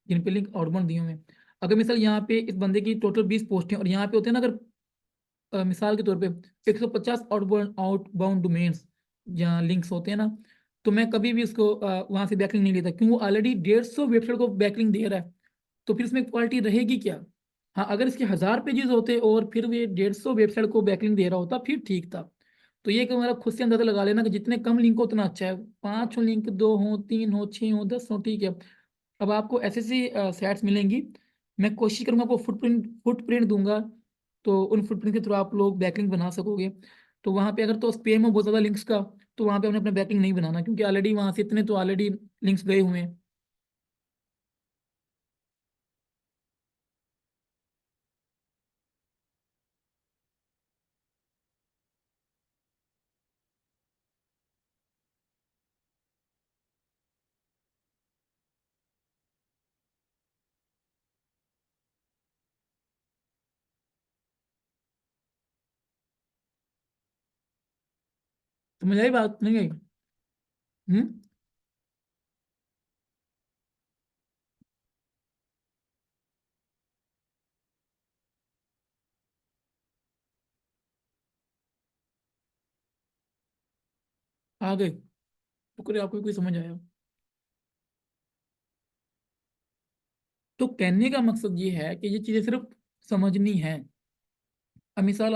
जिन पे लिंक आउटबाउंड दिए हुए हैं। अगर मिसाल यहाँ पे इस बंदे की टोटल 20 पोस्ट हैं और यहाँ पे होते हैं ना, अगर मिसाल के तौर पे 150 आउटबाउंड आउटबाउंड डोमेन्स जहाँ लिंक्स होते हैं ना, तो मैं कभी भी उसको वहां से बैकलिंक नहीं लेता, क्योंकि वो ऑलरेडी 150 वेबसाइट को बैकलिंक दे रहा है। तो फिर इसमें क्वालिटी रहेगी क्या। हाँ, अगर इसके 1000 पेजेस होते और फिर भी 150 वेबसाइट को बैकलिंक दे रहा होता फिर ठीक था। तो ये कि मतलब खुद से अंदाजा लगा लेना कि जितने कम लिंक हो उतना अच्छा है। 5 हो लिंक, 2 हो, 3 हो, 6 हो, 10 हो, ठीक है। अब आपको ऐसी ऐसी साइट्स मिलेंगी, मैं कोशिश करूंगा आपको फुटप्रिंट दूंगा, तो उन फुटप्रिंट के थ्रू आप लोग बैकलिंक बना सकोगे। तो वहाँ पे अगर तो स्पेम हो बहुत ज़्यादा लिंक्स का, तो वहाँ पे हमने अपना बैकलिंक नहीं बनाना, क्योंकि ऑलरेडी वहाँ से इतने तो ऑलरेडी लिंक्स गए हुए हैं। तो मुझे बात नहीं आई। हम्म। आ गए, शुक्र है आपको कोई समझ आया। तो कहने का मकसद ये है कि ये चीज़ें सिर्फ समझनी है। अब मिसाल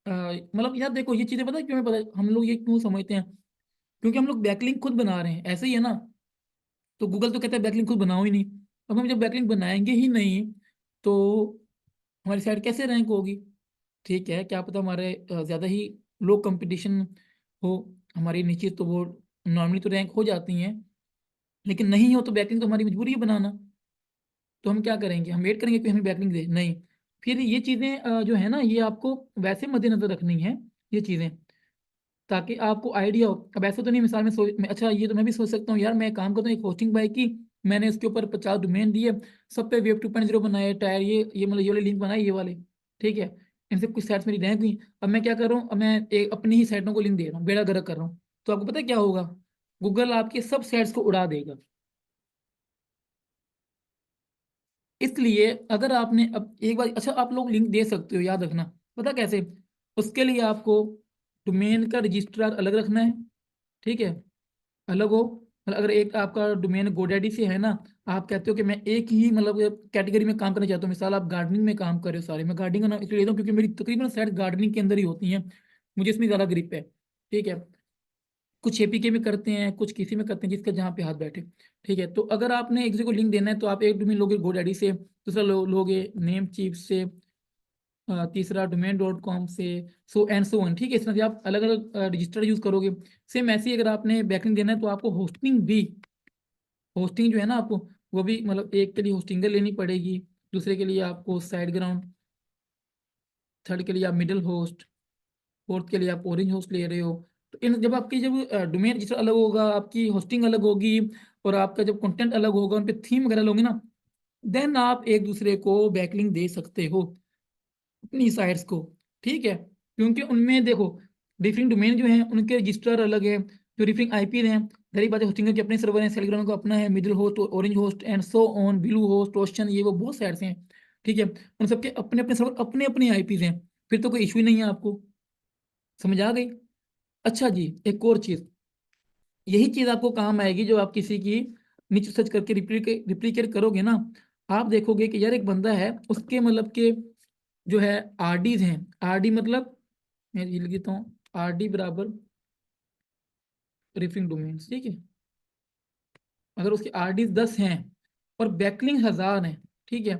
मतलब यार देखो, ये चीज़ें पता है क्यों, हमें पता है हम लोग ये क्यों समझते हैं, क्योंकि हम लोग बैकलिंक खुद बना रहे हैं, ऐसे ही है ना। तो गूगल तो कहता है बैकलिंक खुद बनाओ ही नहीं। अब हम जब बैकलिंक बनाएंगे ही नहीं, तो हमारी साइट कैसे रैंक होगी। ठीक है, क्या पता हमारे ज़्यादा ही लो कंपटीशन हो, हमारी नीचे तो वो नॉर्मली तो रैंक हो जाती हैं, लेकिन नहीं हो तो बैकलिंक तो हमारी मजबूरी है बनाना। तो हम क्या करेंगे, हम वेट करेंगे कि हमें बैकलिंक दे, नहीं। फिर ये चीज़ें जो है ना, ये आपको वैसे मद्देनजर रखनी है, ये चीज़ें, ताकि आपको आइडिया हो। अब ऐसा तो नहीं, मिसाल में अच्छा ये तो मैं भी सोच सकता हूँ यार, मैं काम करता हूँ एक होस्टिंग बाई की, मैंने इसके ऊपर 50 डोमेन दिए, सब पे वेब 2.0 बनाए, टायर ये मतलब ये वाले लिंक बनाए, ये वाले, ठीक है, इनसे कुछ साइट्स मेरी रैंक हुई। अब मैं क्या कर रहा हूँ, अब मैं एक अपनी ही साइटों को लिंक दे रहा हूँ, बेड़ा गर्क कर रहा हूँ। तो आपको पता है क्या होगा, गूगल आपकी सब साइट्स को उड़ा देगा। इसलिए अगर आपने अब एक बार, अच्छा आप लोग लिंक दे सकते हो, याद रखना। पता कैसे, उसके लिए आपको डोमेन का रजिस्ट्रार अलग रखना है, ठीक है, अलग हो। मतलब अगर एक आपका डोमेन गोडैडी से है ना, आप कहते हो कि मैं एक ही मतलब कैटेगरी में काम करना चाहता हूँ, मिसाल आप गार्डनिंग में काम कर रहे हो, सारे मैं गार्डनिंग का नाम इसलिए लेता हूँ क्योंकि मेरी तकरीबन साइड गार्डनिंग के अंदर ही होती हैं, मुझे इसमें ज़्यादा ग्रिप है। ठीक है, कुछ एपीके में करते हैं, कुछ किसी में करते हैं, जिसका जहाँ पे हाथ बैठे। ठीक है, तो अगर आपने एक दूसरे को लिंक देना है तो आप एक डोमेन लोगे गोडैडी से, दूसरा लोगे नेम चीफ से, तीसरा domain.com से, सो एंड सो ऑन। ठीक है, इस तरह से आप अलग अलग रजिस्टर यूज करोगे। सेम ऐसे ही अगर आपने बैकलिंक देना है तो आपको होस्टिंग भी, होस्टिंग जो है ना आपको, वो भी मतलब एक के लिए होस्टिंगर लेनी पड़ेगी, दूसरे के लिए आपको साइड ग्राउंड, थर्ड के लिए आप मिडल होस्ट, फोर्थ के लिए आप ऑरेंज होस्ट ले रहे हो। तो इन जब आपकी जब डोमेन रजिस्टर अलग होगा, आपकी होस्टिंग अलग होगी, और आपका जब कंटेंट अलग होगा, उन पे थीम वगैरह होंगे ना, देन आप एक दूसरे को बैकलिंक दे सकते हो अपनी साइट्स को। ठीक है, क्योंकि उनमें देखो डिफरेंट डोमेन जो हैं उनके रजिस्टर अलग है, जो डिफरेंट आईपी हैं, गरीब बात है, होस्टिंग के अपने सर्वर हैं, सेलग्राम का अपना है, middle host, orange host and so on, blue host, ocean, ये वो बहुत साइट्स हैं। ठीक है, उन सबके अपने अपने सर्वर, अपने अपने आईपीज हैं, फिर तो कोई इशू ही नहीं है आपको। समझ आ गई? अच्छा जी, एक और चीज, यही चीज आपको काम आएगी जो आप किसी की नीचे सर्च करके रिप्लिकेट करोगे ना, आप देखोगे कि यार एक बंदा है, उसके मतलब के जो है आरडीज हैं, आरडी मतलब मैं ये लिख देता हूँ, आरडी बराबर रिफरिंग डोमेन्स। ठीक है, अगर उसकी आरडी 10 हैं और बैकलिंग 1000 है, ठीक है,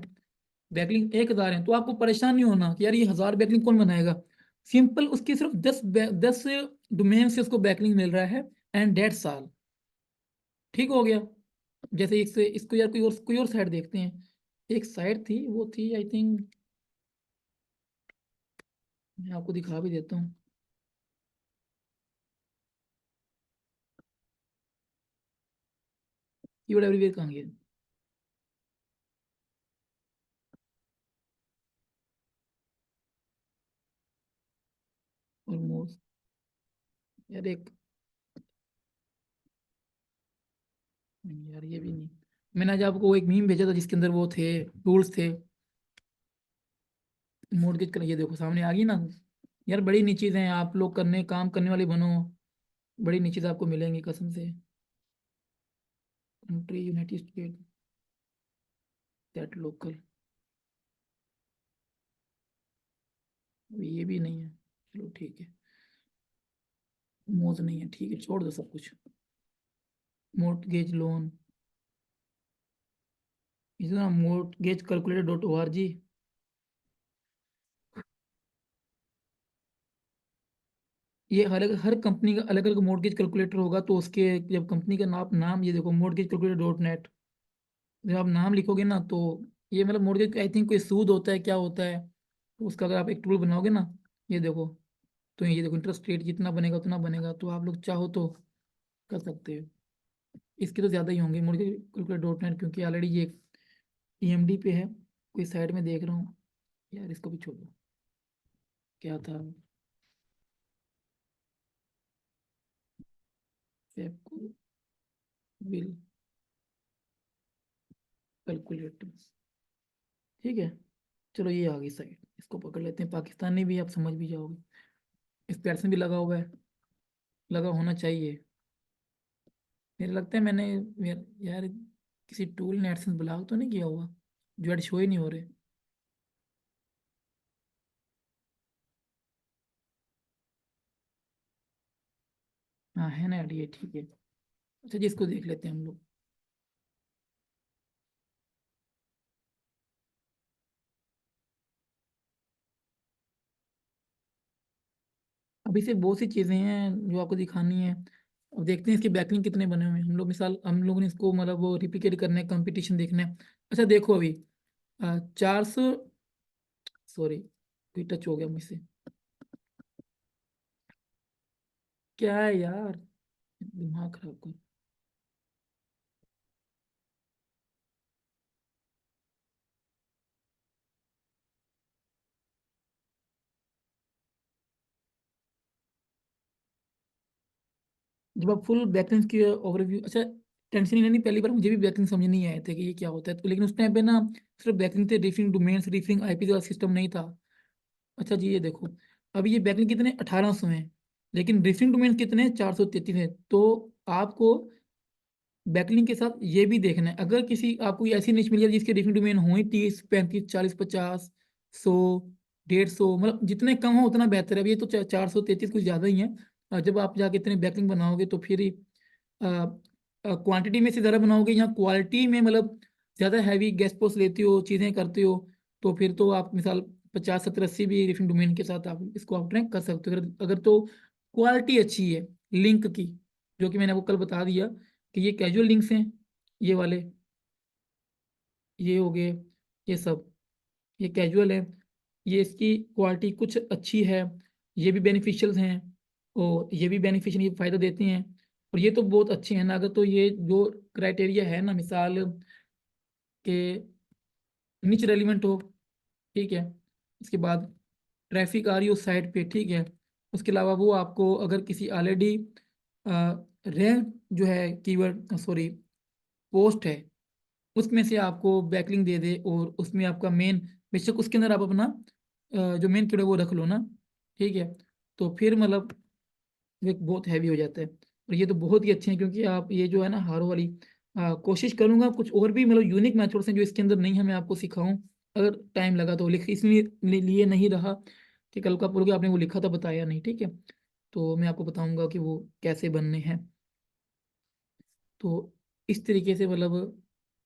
बैकलिंग 1000 है, तो आपको परेशान नहीं होना कि यार ये 1000 बैकलिंग कौन बनाएगा। सिंपल, उसकी सिर्फ 10 डोमेन से उसको बैकलिंग मिल रहा है, एंड डेढ़ साल ठीक हो गया। जैसे एक से इसको यार कोई और साइड देखते हैं, एक साइड थी, वो थी आई थिंक, मैं आपको दिखा भी देता हूँ। कीवर्ड एवरीवेयर कहाँ गया? ऑलमोस्ट, यार एक, नहीं यार ये भी नहीं, मैंने आज आपको एक मीम भेजा था जिसके अंदर वो थे, टूल्स थे, मॉर्गेज कर, ये देखो सामने आ गई ना। यार बड़ी नी चीज़ें हैं, आप लोग करने काम करने वाले बनो, बड़ी नी चीज़ें आपको मिलेंगी कसम से। Country United state, that local, ये भी नहीं है, चलो ठीक है, मोज नहीं है, ठीक है छोड़ दो सब कुछ। मोर्टगेज लोन, इस mortgage calculator dot O R G. ये हर कंपनी का अलग अलग मोर्टगेज कैलकुलेटर होगा, तो उसके जब कंपनी का नाम ये देखो, मोर्टगेज कैलकुलेटर डॉट नेट, जब आप नाम लिखोगे ना तो ये मतलब मोर्टगेज आई थिंक कोई सूद होता है क्या होता है, तो उसका अगर आप एक टूल बनाओगे ना, ये देखो, तो ये देखो इंटरेस्ट रेट जितना बनेगा उतना बनेगा, तो आप लोग चाहो तो कर सकते हो। इसके तो ज़्यादा ही होंगे मोर्टगेज कैलकुलेटर डॉट नेट, क्योंकि ऑलरेडी ये ईएमडी पे है, कोई साइड में देख रहा हूँ। यार इसको भी छोड़ो, क्या था, आपको बिल कैलकुलेटर, ठीक है, चलो ये आ गई साइड, इसको पकड़ लेते हैं, पाकिस्तानी भी आप समझ भी जाओगे, इस पे एडसन भी लगा हुआ है, लगा होना चाहिए। मेरे लगता है मैंने यार किसी टूल ने एडसेंस ब्लॉक तो नहीं किया हुआ, जो ऐड शो ही नहीं हो रहे। हाँ है ना ऐड, ये ठीक है। अच्छा जिसको देख लेते हैं हम लोग। अभी से बहुत सी चीज़ें हैं जो आपको दिखानी है। अब देखते हैं इसके बैकलिंक कितने बने हुए हैं, हम लोग मिसाल हम लोगों ने इसको मतलब वो रिप्लिकेट करना है, कंपटीशन देखना है। अच्छा देखो अभी 400, सॉरी कोई टच हो गया मुझसे, क्या है यार, दिमाग खराब कर। जब आप फुल बैकलिंक की ओवरव्यू, अच्छा टेंशन ही नहीं, पहली बार मुझे भी बैकलिंक समझ नहीं आए थे कि ये क्या होता है, तो लेकिन उस टाइम पे ना सिर्फ बैकलिंक थे, रिफरिंग डोमेन्स, रिफरिंग आईपी का सिस्टम नहीं था। अच्छा जी ये देखो, अभी ये बैकलिंक कितने 1800 हैं, लेकिन रिफरिंग डोमेन कितने 433 हैं, तो आपको बैकलिंक के साथ ये भी देखना है, अगर किसी आपको कोई ऐसी निश मिल जाए जिसके डिफरेंट डोमेन हो 30 35 40 50 100 150, मतलब जितने कम हो उतना बेहतर है। अब ये तो 433 कुछ ज़्यादा ही है। और जब आप जाके इतने बैकलिंक बनाओगे तो फिर क्वांटिटी में से ज़्यादा बनाओगे, यहाँ क्वालिटी में मतलब ज़्यादा हैवी गेस्ट पोस्ट लेते हो, चीज़ें करते हो, तो फिर तो आप मिसाल 50 70 80 भी डिफरेंट डोमेन के साथ आप इसको आप ट्रैक कर सकते हो, अगर अगर तो क्वालिटी अच्छी है लिंक की, जो कि मैंने आपको कल बता दिया कि ये कैजुअल लिंक्स हैं, ये वाले, ये हो गए, ये सब, ये कैजुअल है, ये इसकी क्वालिटी कुछ अच्छी है, ये भी बेनिफिशियल हैं, और ये भी बेनिफिशियल, ये फ़ायदा देते हैं, और ये तो बहुत अच्छे हैं ना। अगर तो ये जो क्राइटेरिया है ना, मिसाल के निच रेलिवेंट हो, ठीक है, इसके बाद ट्रैफिक आ रही हो साइट पे, ठीक है, उसके अलावा वो आपको अगर किसी ऑलरेडी रैंक जो है कीवर्ड सॉरी पोस्ट है उसमें से आपको बैकलिंक दे दे, और उसमें आपका मेन, बेशक उसके अंदर आप अपना जो मेन कीवर्ड है वो रख लो ना, ठीक है, तो फिर मतलब ये बहुत हैवी हो जाता है। और ये तो बहुत ही अच्छे हैं, क्योंकि आप ये जो है ना हारो वाली, कोशिश करूंगा कुछ और भी मतलब यूनिक मेथड्स हैं जो इसके अंदर नहीं है, मैं आपको सिखाऊं, अगर टाइम लगा तो। लिख इसलिए लिए नहीं रहा कि कल का पूरा आपने वो लिखा था बताया नहीं, ठीक है, तो मैं आपको बताऊंगा कि वो कैसे बनने हैं। तो इस तरीके से मतलब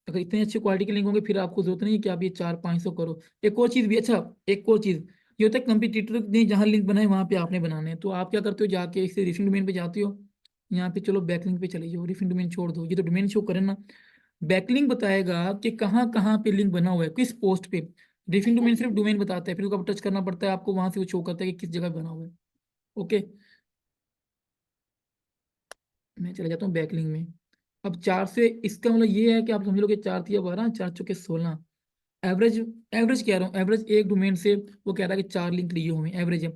अगर इतने अच्छे क्वालिटी के लिंक होंगे फिर आपको जरूरत नहीं है कि आप ये 400 500 करो। एक और चीज़ भी, अच्छा एक और चीज़ ये होता है, कंपटीटर ने जहाँ लिंक बनाए वहाँ पे आपने बनाने हैं, तो आप क्या करते हो, जाके इससे रिफिंग डोमेन पे जाते हो, यहाँ पे चलो बैकलिंक पे चले जाओ, रिफिंग डोमेन छोड़ दो, ये तो डोमेन शो करे ना, बैकलिंक बताएगा कि कहाँ कहाँ पे लिंक बना हुआ है, किस पोस्ट पे। रिफिंग डोमेन सिर्फ डोमेन बताता है, फिर उसको टच करना पड़ता है आपको, वहां से वो शो करता है कि किस जगह बना हुआ है। ओके, मैं चले जाता हूँ बैकलिंक में। अब 4 से इसका मतलब ये है कि आप समझ लो कि 4 × 12 4 × 16 एवरेज, एवरेज कह रहा हूँ, एवरेज एक डोमेन से वो कह रहा है कि 4 लिंक लिए हुए हैं, एवरेज है,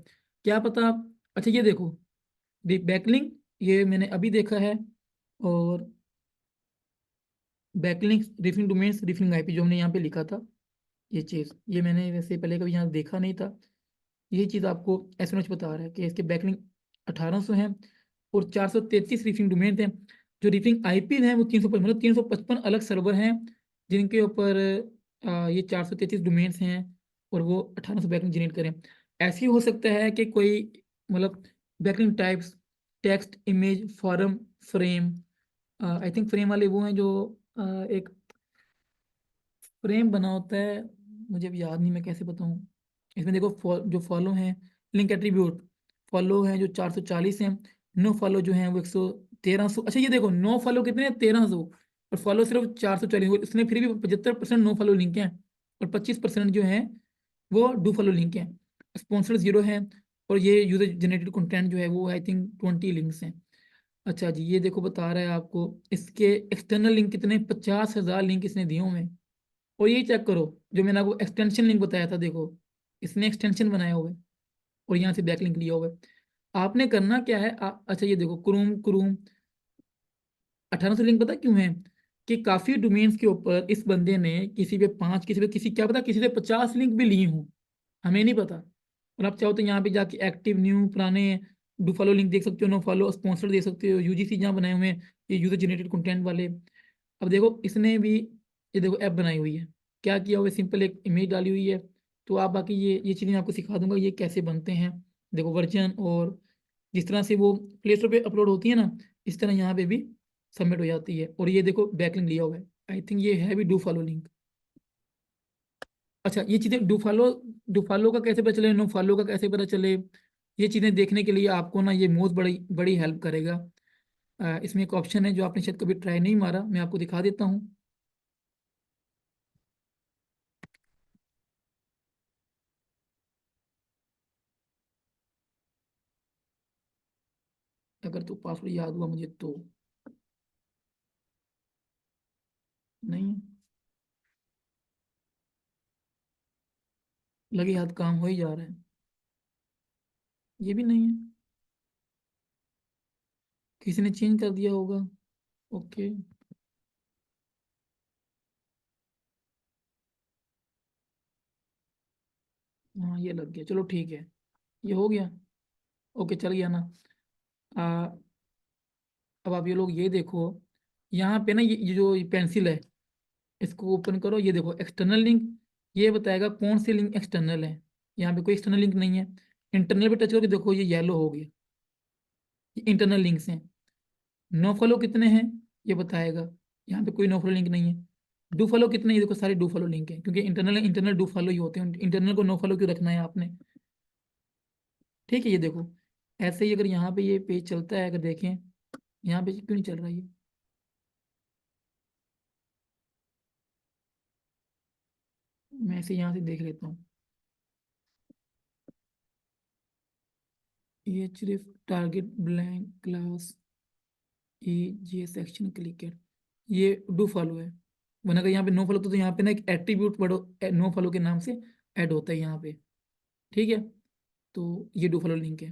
क्या पता। अच्छा ये देखो, बैकलिंक ये मैंने अभी देखा है, और backlink riffing domains riffing IP जो हमने यहाँ पे लिखा था, ये चीज़ ये मैंने वैसे पहले कभी यहाँ देखा नहीं था। ये चीज़ आपको एसएमएच बता रहा है कि इसके बैकलिंक 1800 हैं, और 433 रिफिंग डोमेन हैं। जो रिफिंग आईपी हैं वो 355, मतलब 355 अलग सर्वर हैं जिनके ऊपर ये 433 डोमेन्स हैं, और वो 1800 बैकलिंक जनरेट करें। ऐसे ही हो सकता है कि कोई मतलब backlink types text image forum frame, I think frame वाले वो हैं जो एक फ्रेम बना होता है, मुझे भी याद नहीं, मैं कैसे बताऊँ। इसमें देखो जो फॉलो हैं, लिंक एट्रीब्यूट फॉलो हैं जो 440 हैं, नो फॉलो जो हैं वो 100 1300। अच्छा ये देखो नो फॉलो कितने हैं, 1300, और फॉलो सिर्फ 440, इसमें फिर भी 75% नो फॉलो लिंक हैं, और 25% जो हैं वो डू फॉलो लिंक हैं। स्पॉन्सर 0 है, और ये यूजर जनरेटेड कंटेंट जो है वो आई थिंक 20 लिंक्स हैं। अच्छा जी, ये देखो बता रहा है आपको इसके एक्सटर्नल लिंक कितने, 50,000 लिंक इसने दिए हुए हैं। और ये चेक करो, जो मैंने आपको एक्सटेंशन लिंक बताया था, देखो इसने एक्सटेंशन बनाया हुआ है, और यहाँ से बैक लिंक लिया हुआ है। आपने करना क्या है, अच्छा ये देखो क्रोम क्रोम 1800 लिंक पता क्यों है, कि काफी डोमेन्स के ऊपर इस बंदे ने किसी पे 5, किसी पे किसी क्या पता किसी से 50 लिंक भी लिए हों, हमें नहीं पता। और आप चाहो तो यहाँ पे जाके एक्टिव न्यू पुराने डू फॉलो लिंक देख सकते हो, नो फॉलो स्पॉन्सर देख सकते हो, यूजीसी जहाँ बनाए हुए हैं ये यूजर जनरेटेड कंटेंट वाले। अब देखो इसने भी ये देखो ऐप बनाई हुई है, क्या किया हुआ है, सिंपल एक इमेज डाली हुई है। तो आप बाकी ये चीज़ें मैं आपको सिखा दूंगा ये कैसे बनते हैं। देखो वर्जन, और जिस तरह से वो प्ले स्टोर पे अपलोड होती है ना, इस तरह यहाँ पे भी सबमिट हो जाती है। और ये देखो बैकलिंक लिया हुआ है, आई थिंक ये है भी डू फॉलो लिंक। अच्छा ये चीज़ें डू फॉलो का कैसे पता चले, नो फॉलो का कैसे पता चले, ये चीज़ें देखने के लिए आपको ना ये मोस्ट बड़ी बड़ी हेल्प करेगा। इसमें एक ऑप्शन है जो आपने शायद कभी ट्राई नहीं मारा, मैं आपको दिखा देता हूँ। अगर तो पासवर्ड याद हुआ मुझे तो। नहीं है, लगे हाथ काम हो ही जा रहा है, ये भी नहीं है, किसी ने चेंज कर दिया होगा। ओके, हाँ ये लग गया, चलो ठीक है, ये हो गया। ओके चल गया ना। आ, अब आप ये लोग ये देखो यहाँ पे ना ये जो पेंसिल है, इसको ओपन करो, ये देखो एक्सटर्नल लिंक, ये बताएगा कौन सी लिंक एक्सटर्नल है। यहाँ पे कोई एक्सटर्नल लिंक नहीं है। इंटरनल पे टच करोगे, देखो ये येलो हो गया, ये इंटरनल लिंक्स हैं। नो फॉलो कितने हैं ये बताएगा, यहाँ पे कोई नो फॉलो लिंक नहीं है। डू फॉलो कितने, ये देखो सारे डू फॉलो लिंक है, क्योंकि इंटरनल इंटरनल डू फॉलो ही होते हैं, इंटरनल को नो फॉलो क्यों रखना है आपने। ठीक है, ये देखो ऐसे ही अगर यहाँ पे ये पेज चलता है, अगर देखें यहाँ पे क्यों नहीं चल रहा ये, मैं इसे यहाँ से देख लेता हूँ। ये सिर्फ टारगेट ब्लैंक क्लास ए जे सेक्शन क्लिक है, ये डू फॉलो है। वरना अगर यहाँ पे नो फॉलो तो यहाँ पे ना एक एट्रीब्यूट बड़ो नो फॉलो के नाम से ऐड होता है यहाँ पे। ठीक है, तो ये डू फॉलो लिंक है।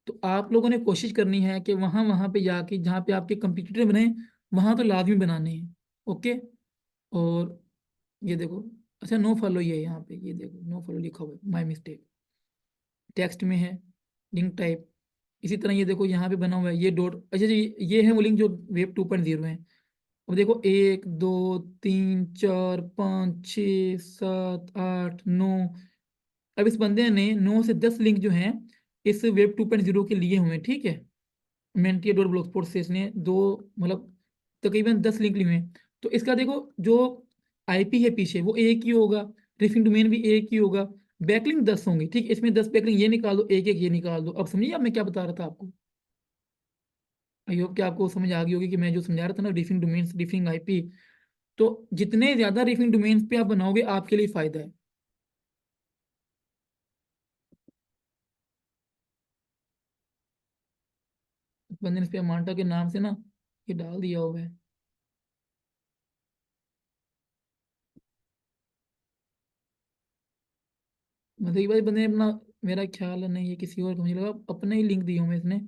तो आप लोगों ने कोशिश करनी है कि वहाँ वहाँ पे जाके जहाँ पे आपके कंपटीटर बने, वहाँ तो लाजमी बनाने हैं। ओके, और ये देखो, अच्छा नो फॉलो ये है यहाँ पे, ये देखो नो फॉलो लिखा हुआ है, माई मिस्टेक, टेक्स्ट में है, लिंक टाइप। इसी तरह ये देखो यहाँ पे बना हुआ है ये डॉट, अच्छा जी ये है वो लिंक जो वेब 2.0 है। अब देखो 1 2 3 4 5 6 7 8 9, अब इस बंदे ने 9 से 10 लिंक जो हैं इस वेब 2.0 के लिए हुए हैं। ठीक है, मेंटिया डॉट ब्लॉग स्पॉट से इसने दो, मतलब तकरीबन 10 लिंक लिए हुए हैं। तो इसका देखो जो आईपी है पीछे वो एक ही होगा, रेफरिंग डोमेन भी एक ही होगा, बैकलिंक 10 होंगे। ठीक, इसमें 10 बैकलिंक ये निकाल दो, एक एक ये निकाल दो। अब समझिए अब मैं क्या बता रहा था आपको। आई होप कि आपको समझ आ गई होगी कि मैं जो समझा रहा था ना, रेफरिंग डोमेन रेफरिंग आईपी, तो जितने ज्यादा रेफरिंग डोमेन पे आप बनाओगे आपके लिए फायदा है। बंदे ने इस पे अमांटा के नाम से ना ये डाल दिया हुआ है। मतलब एक बार बंदे ने अपना, मेरा ख्याल है नहीं ये किसी और को, मुझे लगा अपने ही लिंक दिए हुए इसने।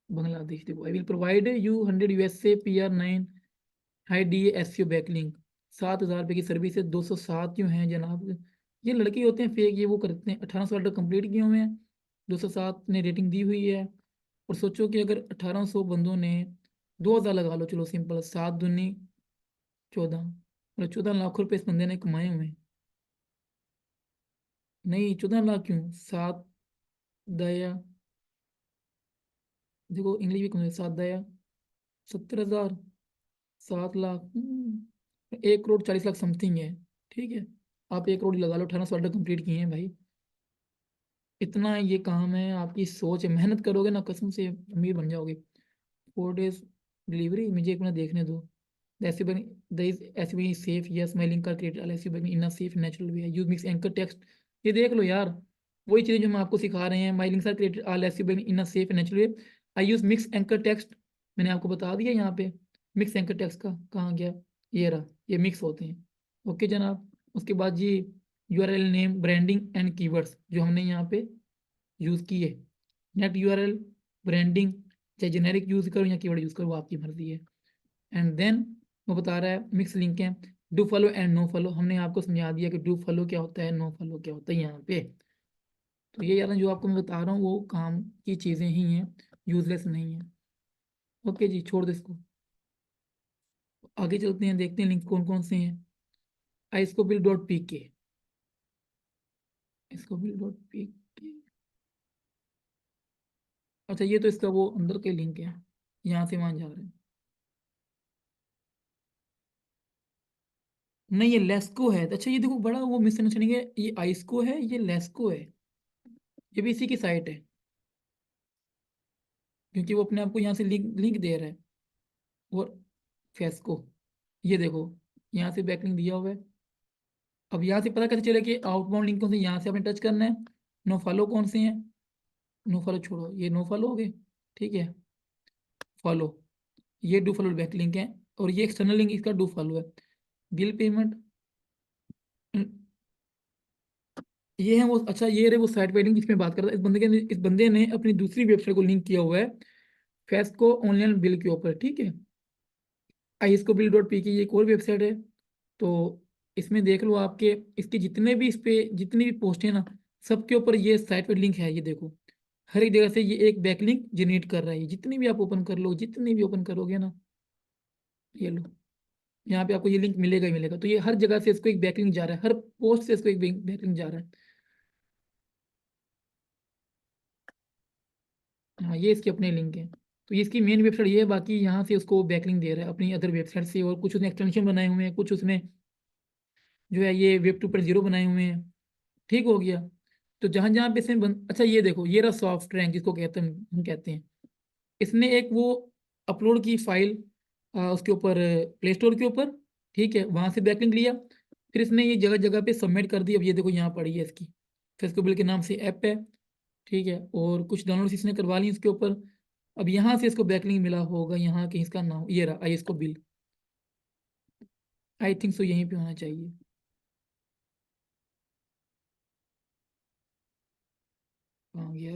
बांग्लादेश देखो, I will provide you 100 USA PR9 high D S U backlink, 7,000 रुपये की सर्विस है, 207 जो हैं जनाब, ये लड़के होते हैं फेक, ये वो करते हैं। 1800 ऑर्डर कंप्लीट किए हुए हैं, 207 ने रेटिंग दी हुई है। और सोचो कि अगर 1800 बंदों ने 2,000 लगा लो, चलो सिंपल, 7 दूनी 14, मतलब 14 लाख रुपए इस बंदे ने कमाए हुए हैं। नहीं 14 लाख क्यों, 7 दया, देखो इंग्लिश भी कम, 7 दया 70,000, 7 लाख, 1 करोड़ 40 लाख समथिंग है। ठीक है, आप 1 करोड़ ही लगा लो, 1800 ऑर्डर कंप्लीट किए हैं भाई। इतना ये काम है, आपकी सोच है, मेहनत करोगे ना कसम से अमीर बन जाओगे। 4 days डिलीवरी, मुझे एक मिनट देखने दो। As safe, yes my link are created as in a safe natural way, use mix anchor text, ये देख लो यार, वही चीज़ें जो हम आपको सिखा रहे हैं। My links are created all as in a safe natural way, I use mix anchor text, मैंने आपको बता दिया यहाँ पे। मिक्स एंकर टेक्स्ट का कहाँ गया, ये रहा, ये मिक्स होते हैं। ओके जनाब, उसके बाद जी URL name branding and keywords जो हमने यहाँ पे यूज़ किए। नेट यूआरएल, ब्रांडिंग, चाहे जेनेरिक यूज़ करो या कीवर्ड यूज़ करो, वो आपकी मर्जी है। एंड देन वो बता रहा है मिक्स लिंक है, do follow and no follow, हमने आपको समझा दिया कि डू फॉलो क्या होता है, नो फॉलो क्या होता है यहाँ पे। तो ये यार जो आपको मैं बता रहा हूँ वो काम की चीज़ें ही हैं, यूजलेस नहीं है। ओके जी, छोड़ दो इसको, आगे चलते हैं, देखते हैं लिंक कौन कौन से हैं। iscobill.pk, iscobill.pk, अच्छा ये तो इसका वो अंदर के लिंक है, यहाँ से वहाँ जा रहे हैं। नहीं ये लेस्को है, अच्छा ये देखो बड़ा वो मिसअंडरस्टैंडिंग है, ये आइस्को है, ये लेस्को है, ये भी इसी की साइट है, क्योंकि वो अपने आप को यहाँ से लिंक लिंक दे रहा है। और फेस्को, ये देखो यहाँ से बैकलिंक दिया हुआ है। अब यहाँ से पता कैसे चले कि आउटबाउंड लिंक कौन से, यहाँ से आपने टच करना है। नो फॉलो कौन से हैं, नो फॉलो छोड़ो, ये नो फॉलो हो गए। ठीक है, फॉलो, ये डू फॉलो बैकलिंक है, और ये एक्सटर्नल लिंक इसका डू फॉलो है। बिल पेमेंट, ये है वो, अच्छा ये रहे वो साइट पे लिंक जिसमें बात कर रहा था, इस बंदे ने अपनी दूसरी वेबसाइट को लिंक किया हुआ है फेस्को ऑनलाइन बिल के ऊपर। ठीक है, iscobill.p की ये एक और वेबसाइट है। तो इसमें देख लो आपके इसके जितने भी इस पे जितनी भी पोस्ट है ना, सबके ऊपर ये साइट पे लिंक है, ये देखो। हर एक जगह से ये एक बैकलिंक जनरेट कर रहा है। जितनी भी आप ओपन कर लो, जितनी भी ओपन करोगे ना, ये लो, यहाँ पे आपको ये लिंक मिलेगा ही मिलेगा। तो ये हर जगह से इसको एक बैकलिंक जा रहा है, हर पोस्ट से इसको एक बैकलिंक जा रहा है। हाँ, ये इसके अपने लिंक है। तो ये इसकी मेन वेबसाइट ये है, बाकी यहाँ से उसको बैकलिंक दे रहा है अपनी अदर वेबसाइट से, और कुछ उसने एक्सटेंशन बनाए हुए हैं, कुछ उसने जो है ये वेब 2.0 बनाए हुए हैं। ठीक हो गया। तो जहां जहां पे इसमें अच्छा ये देखो, ये रहा सॉफ्ट रैंक जिसको कहते हैं, हम कहते हैं। इसने एक वो अपलोड की फाइल उसके ऊपर, प्ले स्टोर के ऊपर। ठीक है, वहां से बैकलिंक लिया, फिर इसने ये जगह जगह पे सबमिट कर दी। अब ये देखो यहाँ पड़ी है इसकी, फेस्कोबिल के नाम से ऐप है। ठीक है, और कुछ डाउनलोड इसने करवा ली इसके ऊपर। अब यहाँ से इसको बैकलिंक मिला होगा, यहाँ कहीं इसका नाम ये रहा, आई इसको बिल, आई थिंक सो यहीं पे होना चाहिए। कहाँ गया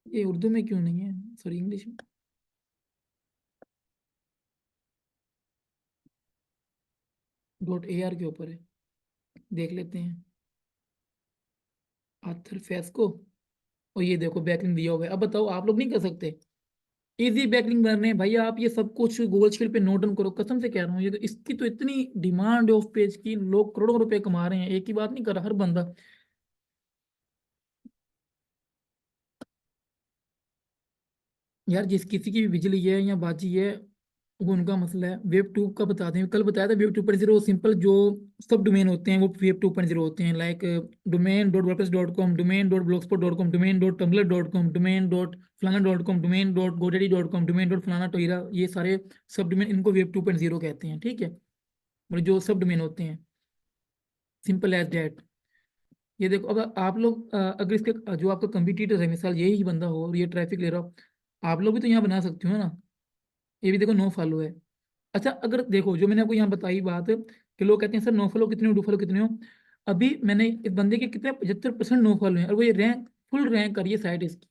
ये? उर्दू में क्यों नहीं है, सॉरी इंग्लिश में। .ar के ऊपर है, देख लेते हैं। आथर फेस्को, और ये देखो बैकलिंक दिया हुआ है। अब बताओ, आप लोग नहीं कर सकते? इजी बैकलिंक बन रहे हैं भाई। आप ये सब कुछ गूगल शीट पे नोट डाउन करो, कसम से कह रहा हूँ। ये तो इसकी तो इतनी डिमांड है ऑफ पेज की, लोग करोड़ों रुपए कमा रहे हैं, एक ही बात नहीं कर रहा हर बंदा। यार जिस किसी की भी बिजली है या बाजी है, वो उनका मसला है। वेब टू का बताते हैं, कल बताया था वेब 2.0 सिंपल जो सब डोमेन होते हैं वो वेब 2.0 होते हैं। Like domain.wordpress.com, domain.blogspot.com, domain.tumblr.com, domain.फलाना.com, domain.godaddy.com, domain.फलाना टोइरा, ये सारे सब डोमेन, इनको वेब 2.0 कहते हैं। ठीक है, मतलब जो सब डोमेन होते हैं, सिंपल एज दैट। ये देखो, अब आप लोग अगर इसके जो आपका कंपटीटर है, मिसाल यही बंदा हो और ये ट्रैफिक ले रहा हो, आप लोग भी तो यहाँ बना सकते हो ना। ये भी देखो नो फॉलो है। अच्छा, अगर देखो जो मैंने आपको यहाँ बताई बात, कि लोग कहते हैं सर नो फॉलो कितने हो, डू फॉलो कितने हो। अभी मैंने इस बंदे के कितने 75% नो फॉलो हैं, और वो ये रैंक फुल रैंक कर रही है साइट इसकी।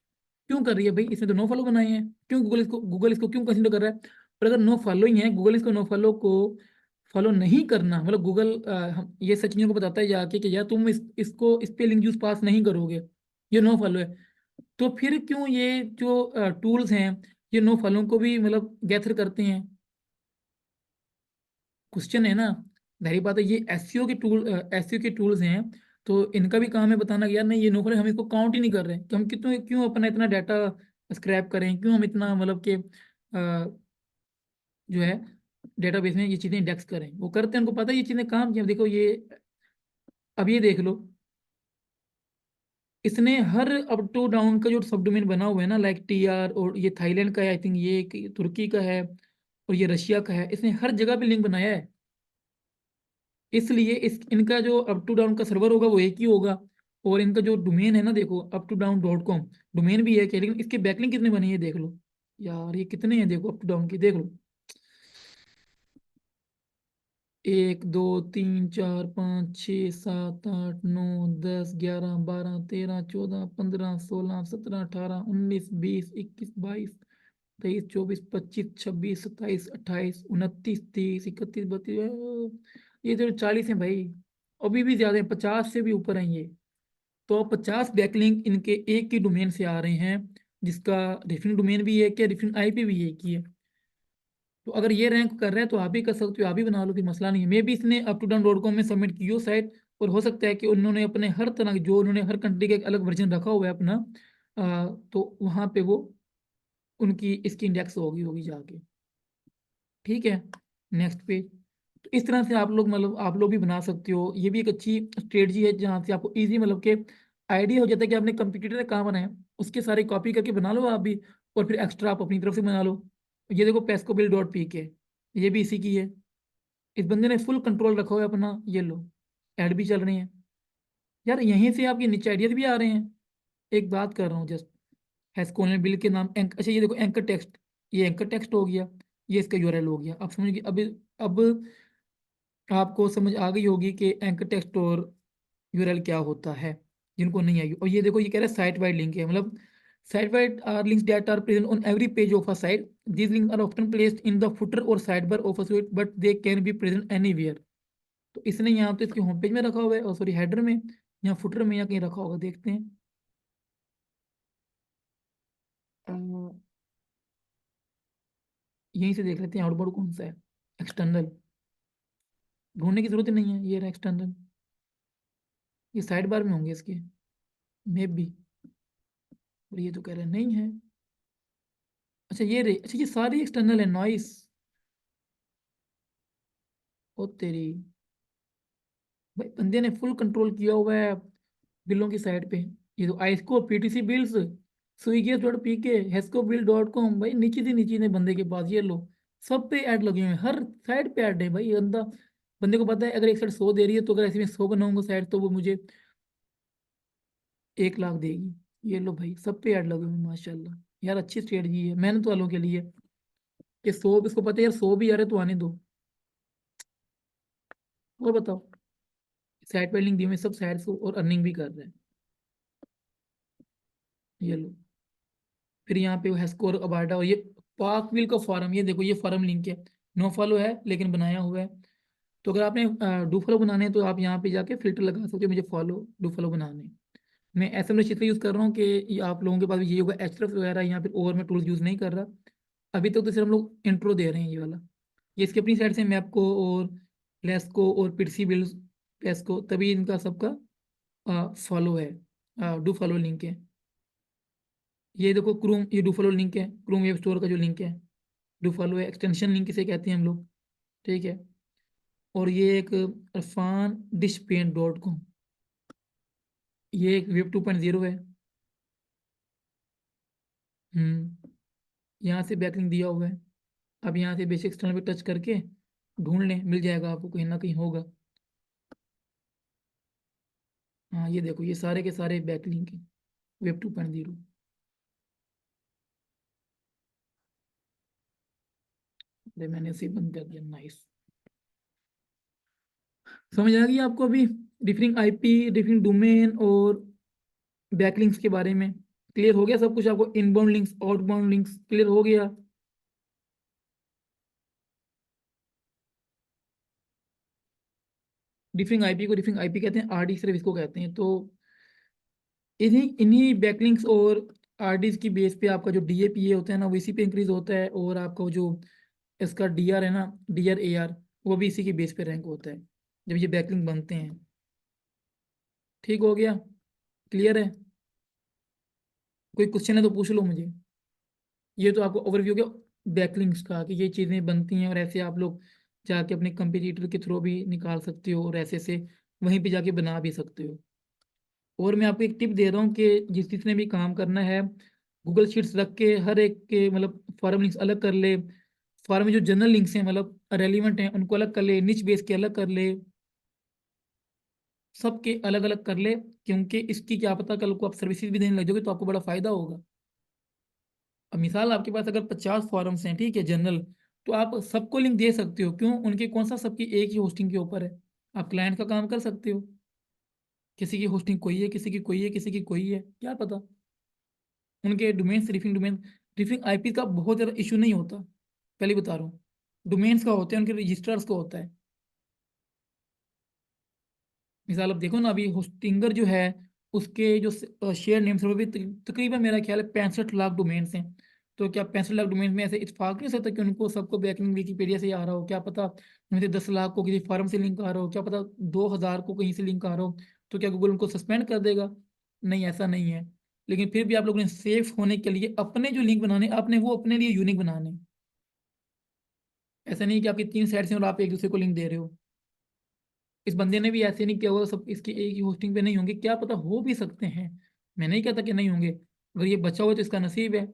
क्यों कर रही है भाई? इसने तो नो फॉलो बनाए हैं, क्यों गूगल इसको क्यों कंसिडर कर रहा है? पर अगर नो फॉलो ही है, गूगल इसको नो फॉलो को फॉलो नहीं करना, मतलब गूगल ये सचिन को बताता है जाके कि यार तुम इसको इस पे लिंक यूज पास नहीं करोगे, ये नो फॉलो है। तो फिर क्यों ये जो टूल्स हैं, ये नो फॉलो को भी मतलब गैथर करते हैं? क्वेश्चन है ना। जाहिर बात है, ये एसईओ के टूल, एसईओ के टूल्स हैं, तो इनका भी काम है बताना कि यार नहीं ये नो फॉलो, हम इसको काउंट ही नहीं कर रहे हैं, कि हम कितने क्यों अपना इतना डाटा स्क्रैप करें, क्यों हम इतना मतलब कि जो है डेटाबेस में ये चीजें इंडेक्स करें। वो करते हैं, उनको पता है ये चीजें काम की। अब देखो ये, अब ये देख लो, इसने हर अप टू डाउन का जो सब डोमेन बना हुआ है ना, लाइक TR, और ये थाईलैंड का है आई थिंक, ये तुर्की का है, और ये रशिया का है, इसने हर जगह पे लिंक बनाया है। इसलिए इस इनका जो अप टू डाउन का सर्वर होगा वो एक ही होगा, और इनका जो डोमेन है ना, देखो up2down.com डोमेन भी है क्या, लेकिन इसके बैकलिंक कितने बने हैं देख लो। यार ये कितने हैं देखो, अप टू डाउन की देख लो, 1 2 3 4 5 6 7 8 9 10 11 12 13 14 15 16 17 18 19 20 21 22 23 24 25 26 27 28 29 30 ये तो 40 हैं भाई। अभी भी ज्यादा है, 50 से भी ऊपर हैं ये। तो 50 बैकलिंक इनके एक ही डोमेन से आ रहे हैं, जिसका डिफरेंट डोमेन भी है, क्या डिफरेंट IP भी एक ही है। तो अगर ये रैंक कर रहे हैं तो आप भी कर सकते हो, आप भी बना लो, फिर मसला नहीं है। मे भी इसने up2down.com में सबमिट की हो साइट, और हो सकता है कि उन्होंने अपने हर तरह की, जो उन्होंने हर कंट्री का एक अलग वर्जन रखा हुआ है अपना, तो वहाँ पे वो उनकी इसकी इंडेक्स होगी होगी जाके। ठीक है, नेक्स्ट पेज। तो इस तरह से आप लोग मतलब आप लोग भी बना सकते हो। ये भी एक अच्छी स्ट्रेटजी है, जहाँ से आपको इजी मतलब के आइडिया हो जाता है कि आपने कंप्यूटर कहाँ बनाया, उसके सारे कॉपी करके बना लो आप भी, और फिर एक्स्ट्रा आप अपनी तरफ से बना लो। ये देखो pescobill.pk, ये भी इसी की है। इस बंदे ने फुल कंट्रोल रखा हुआ है अपना। ये लो, ऐड भी चल रही हैं। यार यहीं से आपके नीचे आइडियाज भी आ रहे हैं। एक बात कर रहा हूँ जस्ट, हैस्कोनल बिल के नाम अच्छा ये देखो एंकर टेक्स्ट, ये एंकर टेक्स्ट हो गया, ये इसका URL हो गया। अब समझ गए, अब आपको समझ आ गई होगी कि एंकर टेक्स्ट और URL क्या होता है, जिनको नहीं आई। और ये देखो, ये कह रहा है साइट वाइड लिंक है, मतलब site wide are links that are present on every page of a site. These links are often placed in the footer और sidebar of a site, but they can be present anywhere. तो इसने यहाँ तो इसके home page में रखा हुआ है, और सॉरी हेडर में, यहाँ फुटर में या कहीं रखा होगा, देखते हैं। यहीं से देख लेते हैं आउटबोर्ड कौन सा है, एक्सटर्नल। ढूंढने की जरूरत ही नहीं है, ये रहा एक्सटर्नल। ये साइड बार में होंगे इसके, मे बी। और ये तो कह रहे हैं नहीं है। अच्छा ये रे, अच्छा ये सारी एक्सटर्नल है, नॉइस। ओ तेरी, भाई बंदे ने फुल कंट्रोल किया हुआ है बिलों की साइड पे। ये तो IESCO, PTC bills, Swiggy dot P K, HESCO bill dot com, भाई नीचे थी नीचे ने बंदे के पास, ये लो। सब पे ऐड लगे हुए हैं, हर साइड पे ऐड है भाई। बंदा, बंदे को पता है अगर एक साइड 100 दे रही है, तो अगर ऐसे में 100 बनाऊंगा साइड, तो वो मुझे 1 लाख देगी। ये लो भाई, सब पे ऐड लगे हुए हैं, माशाल्लाह। यार अच्छी स्ट्रेटजी है मेहनत वालों के लिए। कि 100, इसको पता है यार 100 भी आ रहे तो आने दो। और बताओ, साइड पे लिंक दिए हुए हैं, सब साइड से और अर्निंग भी कर रहे हैं। ये लो। फिर यहाँ पे है स्कोर अबाटा, और ये पार्कविल का फॉरम, ये देखो ये फॉरम लिंक है। नो फॉलो है लेकिन बनाया हुआ है। तो अगर आपने डू फॉलो बनाने हैं, तो आप यहाँ पे जाके फिल्टर लगा सकते हो, मुझे फॉलो डू फॉलो बनाने हैं। मैं एसएमएस इसलिए यूज़ कर रहा हूँ कि ये आप लोगों के पास भी ये होगा, एचरफ वगैरह यहाँ पे और मैं टूल्स यूज़ नहीं कर रहा। अभी तक तो सिर्फ हम लोग इंट्रो दे रहे हैं, ये वाला। ये इसकी अपनी साइड से मैप को और लेस्को और पिट्सी बिल्ड पेस्को, तभी इनका सबका फॉलो है, डू फॉलो लिंक है। ये देखो क्रोम, ये डू फॉलो लिंक है, क्रोम वेब स्टोर का जो लिंक है, डू फॉलो है, एक्सटेंशन लिंक इसे कहते हैं हम लोग। ठीक है। और ये एक अरफान डिश पेंट डॉट कॉम, ये एक वेब 2.0 है। यहाँ से बैकलिंक दिया हुआ है। अब यहाँ से बेसिक एक्सटर्नल पे टच करके ढूंढ लें, मिल जाएगा आपको, कहीं ना कहीं होगा। हाँ ये देखो, ये सारे के सारे बैकलिंक है, वेब 2.0। अरे मैंने इसे बंद कर दिया, नाइस। समझ आ गई आपको अभी डिफरिंग आईपी, डिफरिंग डोमेन और बैकलिंक्स के बारे में? क्लियर हो गया सब कुछ आपको? Inbound links, outbound links clear हो गया? डिफरिंग आईपी को डिफरिंग आईपी कहते हैं, आरडी सिर्फ इसको कहते हैं। तो इन्हीं इन्हीं बैकलिंक्स और आरडीज की बेस पे आपका जो डीएपीए होता है ना, वो इसी पे इंक्रीज होता है। और आपका वो जो इसका डीआर है ना, डीआर एआर, वो भी इसी की बेस पे रैंक होता है जब ये बैकलिंक बनते हैं। ठीक हो गया? क्लियर है? कोई क्वेश्चन है तो पूछ लो मुझे। ये तो आपको ओवरव्यू हो गया बैकलिंक्स का, कि ये चीज़ें बनती हैं, और ऐसे आप लोग जाके अपने कंपटीटर के थ्रू भी निकाल सकते हो, और ऐसे से वहीं पे जाके बना भी सकते हो। और मैं आपको एक टिप दे रहा हूँ कि जिसने भी काम करना है, गूगल शीट्स रख के हर एक के मतलब फॉरम लिंक्स अलग कर ले। फॉरम में जो जनरल लिंक्स हैं, मतलब रेलिवेंट हैं, उनको अलग कर ले, निच बेस के अलग कर ले, सबके अलग अलग कर ले। क्योंकि इसकी क्या पता कल को आप सर्विसेज भी देने लग जाओगे, तो आपको बड़ा फायदा होगा। अब मिसाल आपके पास अगर 50 फॉरम्स हैं, ठीक है, जनरल, तो आप सबको लिंक दे सकते हो। क्यों? उनके कौन सा सबकी एक ही होस्टिंग के ऊपर है। आप क्लाइंट का काम कर सकते हो। किसी की होस्टिंग कोई है, किसी की कोई है, किसी की कोई है, क्या पता। उनके डोमेन से डिफरिंग आईपी का बहुत ज़्यादा इशू नहीं होता, पहले बता रहा हूँ। डोमेन्स का होता है, उनके रजिस्ट्रार्स का होता है। मिसाल अब देखो ना, अभी होस्टिंगर जो है, उसके जो शेयर नेम्स है, वो भी तकरीबन मेरा ख्याल है 65 लाख डोमेन्स हैं। तो क्या 65 लाख डोमेन में ऐसे इत्तेफाक नहीं हो सकता कि उनको सबको बैकलिंक विकीपीडिया से ही आ रहा हो? क्या पता उनमें से 10 लाख को किसी फॉरम से लिंक आ रहा हो, क्या पता 2,000 को कहीं से लिंक आ रहा हो। तो क्या गूगल उनको सस्पेंड कर देगा? नहीं, ऐसा नहीं है। लेकिन फिर भी आप लोगों ने सेफ होने के लिए अपने जो लिंक बनाने, आपने वो अपने लिए यूनिक बनाने। ऐसा नहीं कि आपकी 3 साइट्स हैं और आप एक दूसरे को लिंक दे रहे हो। इस बंदे ने भी ऐसे नहीं किया होगा, सब इसकी एक ही होस्टिंग पे नहीं होंगे, क्या पता हो भी सकते हैं। मैं नहीं कहता कि नहीं होंगे, अगर ये बचा हुआ तो इसका नसीब है।